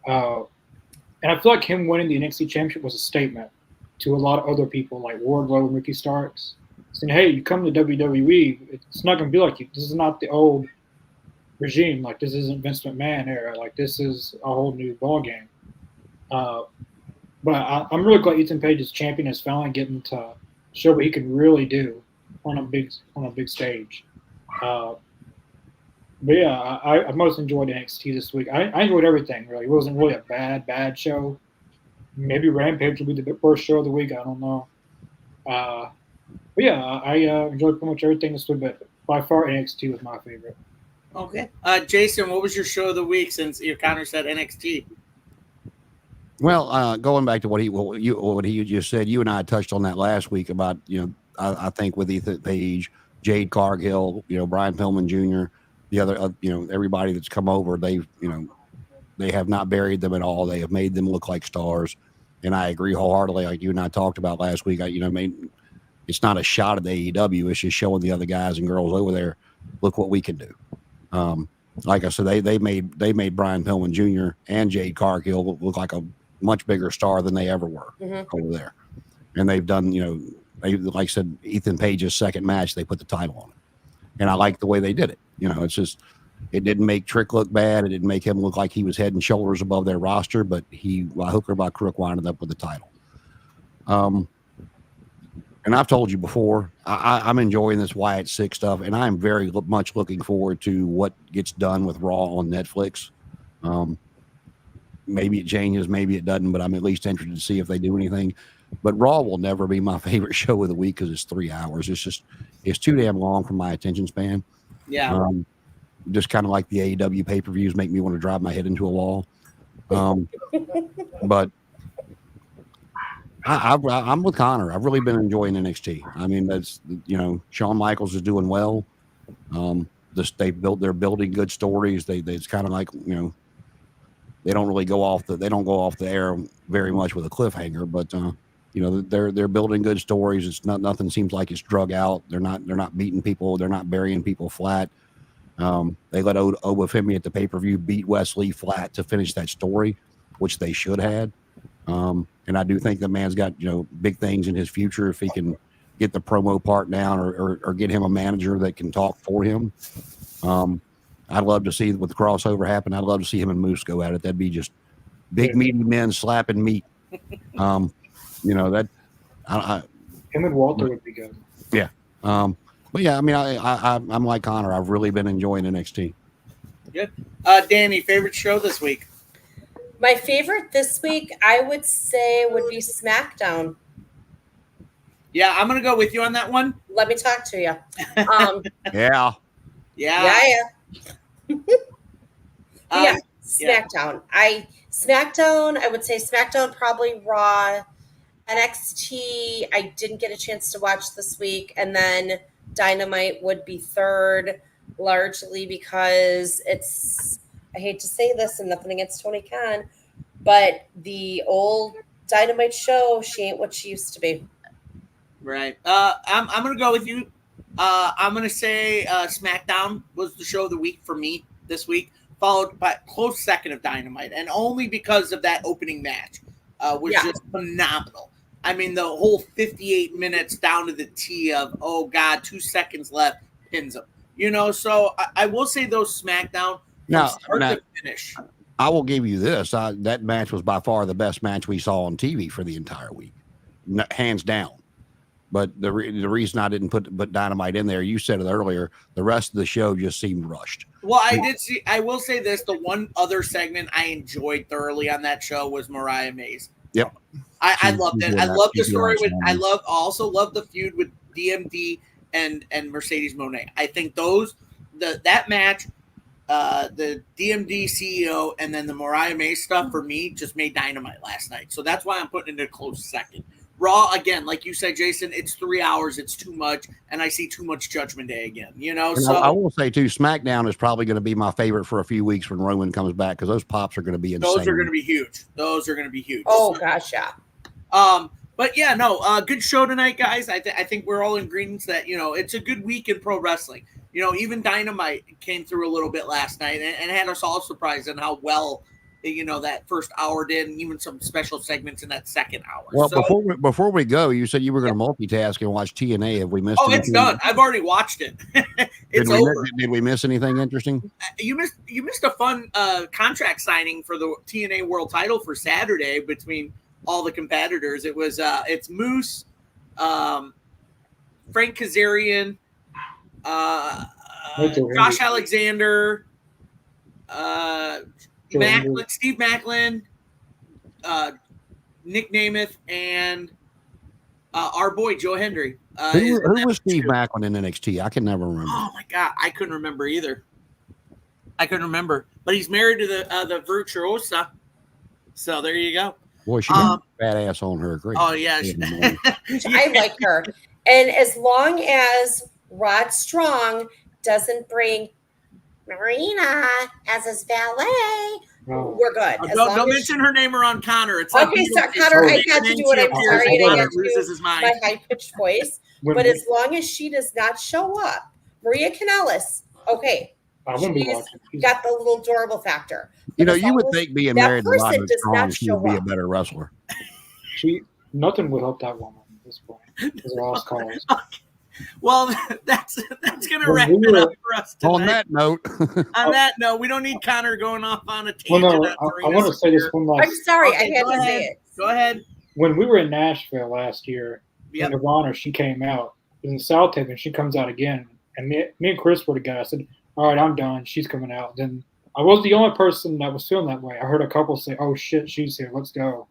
And I feel like him winning the NXT Championship was a statement to a lot of other people like Wardlow and Ricky Starks, saying, "Hey, you come to WWE, it's not going to be like you. This is not the old regime. Like this isn't Vince McMahon era. Like this is a whole new ball game." But I'm really glad Ethan Page's champion is finally getting to show what he can really do on a big stage. But yeah, I most enjoyed NXT this week. I enjoyed everything really. It wasn't really a bad show. Maybe Rampage will be the worst show of the week. I don't know. But yeah, I enjoyed pretty much everything this week. But by far, NXT was my favorite. Okay, Jason, what was your show of the week since your counter said NXT? Well, going back to what he just said, you and I touched on that last week about, I think with Ethan Page, Jade Cargill, Brian Pillman Jr., the other, everybody that's come over, they have not buried them at all. They have made them look like stars. And I agree wholeheartedly. Like you and I talked about last week, it's not a shot at the AEW. It's just showing the other guys and girls over there, look what we can do. Like I said, they made Brian Pillman Jr. and Jade Cargill look like a much bigger star than they ever were over there. And they've done, like I said, Ethan Page's second match, they put the title on it. And I like the way they did it. It's just, it didn't make Trick look bad. It didn't make him look like he was head and shoulders above their roster, but he, by hook or by crook, winded up with the title. And I've told you before, I'm enjoying this Wyatt Six stuff, and I'm very much looking forward to what gets done with Raw on Netflix. Maybe it changes, maybe it doesn't, but I'm at least interested to see if they do anything. But Raw will never be my favorite show of the week because it's 3 hours. It's too damn long for my attention span. Yeah. Just kind of like the AEW pay-per-views make me want to drive my head into a wall. But I'm with Connor. I've really been enjoying NXT. I mean, that's, Shawn Michaels is doing well. They're building good stories. It's kind of like, they don't really go off the air very much with a cliffhanger, but they're building good stories. It's nothing seems like it's drug out. They're not beating people. They're not burying people flat. They let Obafemi at the pay-per-view beat Wesley flat to finish that story, which they should have. And I do think the man's got, big things in his future if he can get the promo part down or get him a manager that can talk for him. I'd love to see with the crossover happen. I'd love to see him and Moose go at it. That'd be just big meaty men slapping meat. Him and Walter would be good. Yeah. But yeah, I mean, I'm like Connor. I've really been enjoying NXT. Good. Danny, favorite show this week? My favorite this week, I would say, would be SmackDown. Yeah, I'm going to go with you on that one. Let me talk to you. Yeah. Yeah. Yeah, SmackDown. I would say SmackDown, probably Raw. NXT, I didn't get a chance to watch this week. And then Dynamite would be third, largely because I hate to say this and nothing against Tony Khan, but the old Dynamite show, she ain't what she used to be. Right. I'm going to go with you. I'm going to say SmackDown was the show of the week for me this week, followed by close second of Dynamite, and only because of that opening match was just phenomenal. I mean, the whole 58 minutes down to the T of, 2 seconds left, pins them. So I will say those SmackDown from start to finish. I will give you this. That match was by far the best match we saw on TV for the entire week, hands down. But the reason I didn't put Dynamite in there, you said it earlier, the rest of the show just seemed rushed. Well, I will say this, the one other segment I enjoyed thoroughly on that show was Mariah May's. Yep. I loved it. I love the story also love the feud with DMD and Mercedes Moné. I think that match, the DMD CEO and then the Mariah May stuff for me just made Dynamite last night. So that's why I'm putting it a close second Raw, again, like you said, Jason, it's 3 hours. It's too much, and I see too much Judgment Day again. And So I will say too, SmackDown is probably going to be my favorite for a few weeks when Roman comes back because those pops are going to be insane. those are going to be huge. Those are going to be huge. Oh gosh, yeah. But yeah, no, good show tonight, guys. I think we're all in agreement that it's a good week in pro wrestling. Even Dynamite came through a little bit last night and had us all surprised on how well that first hour did, and even some special segments in that second hour. Well, so, before we go, you said you were going to multitask and watch TNA. Have we missed? Oh, anything? it's done. I've already watched it. It's over. Did we miss anything interesting? You missed a fun contract signing for the TNA World Title for Saturday between all the competitors. It was it's Moose, Frank Kazarian, Josh Alexander, Steve Macklin, Nick Namath, and our boy Joe Hendry. Who was Steve Macklin in NXT? I can never remember. Oh my god, I couldn't remember either. But he's married to the Virtuosa. So there you go. Boy, she got a badass on her. Great. Oh yeah, I like her. And as long as Rod Strong doesn't bring Marina as his valet, we're good. Don't mention her name around Connor. It's okay, so Connor, I got to do what I'm sorry. Connor loses his mind. My high-pitched voice. But as long as she does not show up, Maria Kanellis, okay, she's got the little adorable factor. You would think being married to Roderick does Strong, not she would be show a better wrestler. Nothing would help that woman at this point. Those are all calls. Well, that's gonna wrap it up for us tonight. On that note, we don't need Connor going off on a tangent. Well, no, I want to say this one last. I'm sorry, Okay, I had to say it. Go ahead. When we were in Nashville last year, in Nirvana, she came out. It was in South Tape, and she comes out again. And me and Chris were together. I said, "All right, I'm done. She's coming out." Then I was the only person that was feeling that way. I heard a couple say, "Oh shit, she's here. Let's go."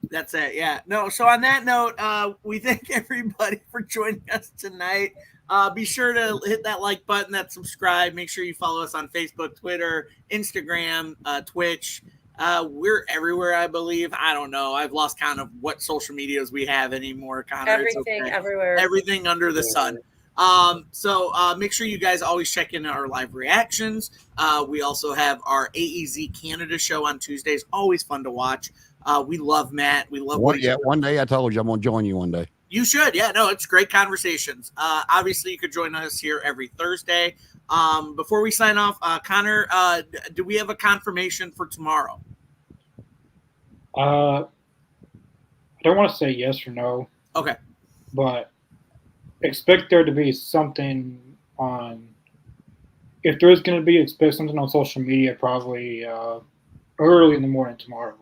That's it. Yeah. No. So on that note, we thank everybody for joining us tonight. Be sure to hit that like button, that subscribe. Make sure you follow us on Facebook, Twitter, Instagram, Twitch. We're everywhere, I believe. I don't know. I've lost count of what social medias we have anymore, Connor. Everything, everywhere. Everything under the sun. So make sure you guys always check in our live reactions. We also have our AEZ Canada show on Tuesdays. Always fun to watch. We love Matt. We love one day I told you I'm going to join you one day. You should. Yeah, no, it's great conversations. Obviously, you could join us here every Thursday. Before we sign off, Connor, do we have a confirmation for tomorrow? I don't want to say yes or no. Okay. But expect there to be something on. If there is going to be, expect something on social media probably early in the morning tomorrow.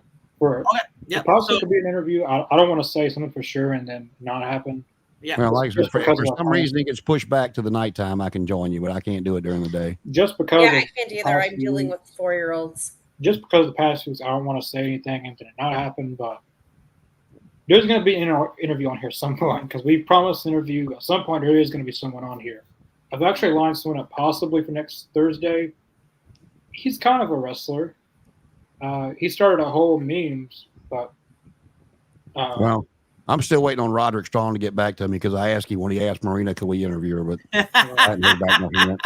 Possibly could be an interview. I don't want to say something for sure and then not happen. Yeah. Well, like for some reason it gets pushed back to the nighttime, I can join you, but I can't do it during the day. Just because. Yeah, I can't either. I'm dealing with 4-year-olds. Just because of the past weeks, I don't want to say anything and it not happen, but there's going to be an interview on here at some point because we promised an interview. At some point, there is going to be someone on here. I've actually lined someone up possibly for next Thursday. He's kind of a wrestler. He started a whole memes, but well, I'm still waiting on Roderick Strong to get back to me because I asked him when he asked Marina, could we interview her, but I hadn't heard back nothing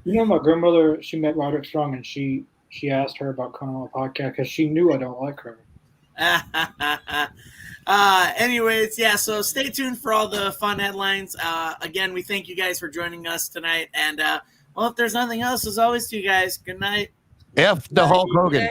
yet. My grandmother, she met Roderick Strong and she asked her about coming on the podcast because she knew I don't like her. Anyways, yeah, so stay tuned for all the fun headlines. Again, we thank you guys for joining us tonight. And, if there's nothing else, as always, to you guys, good night. F the Hulk Hogan.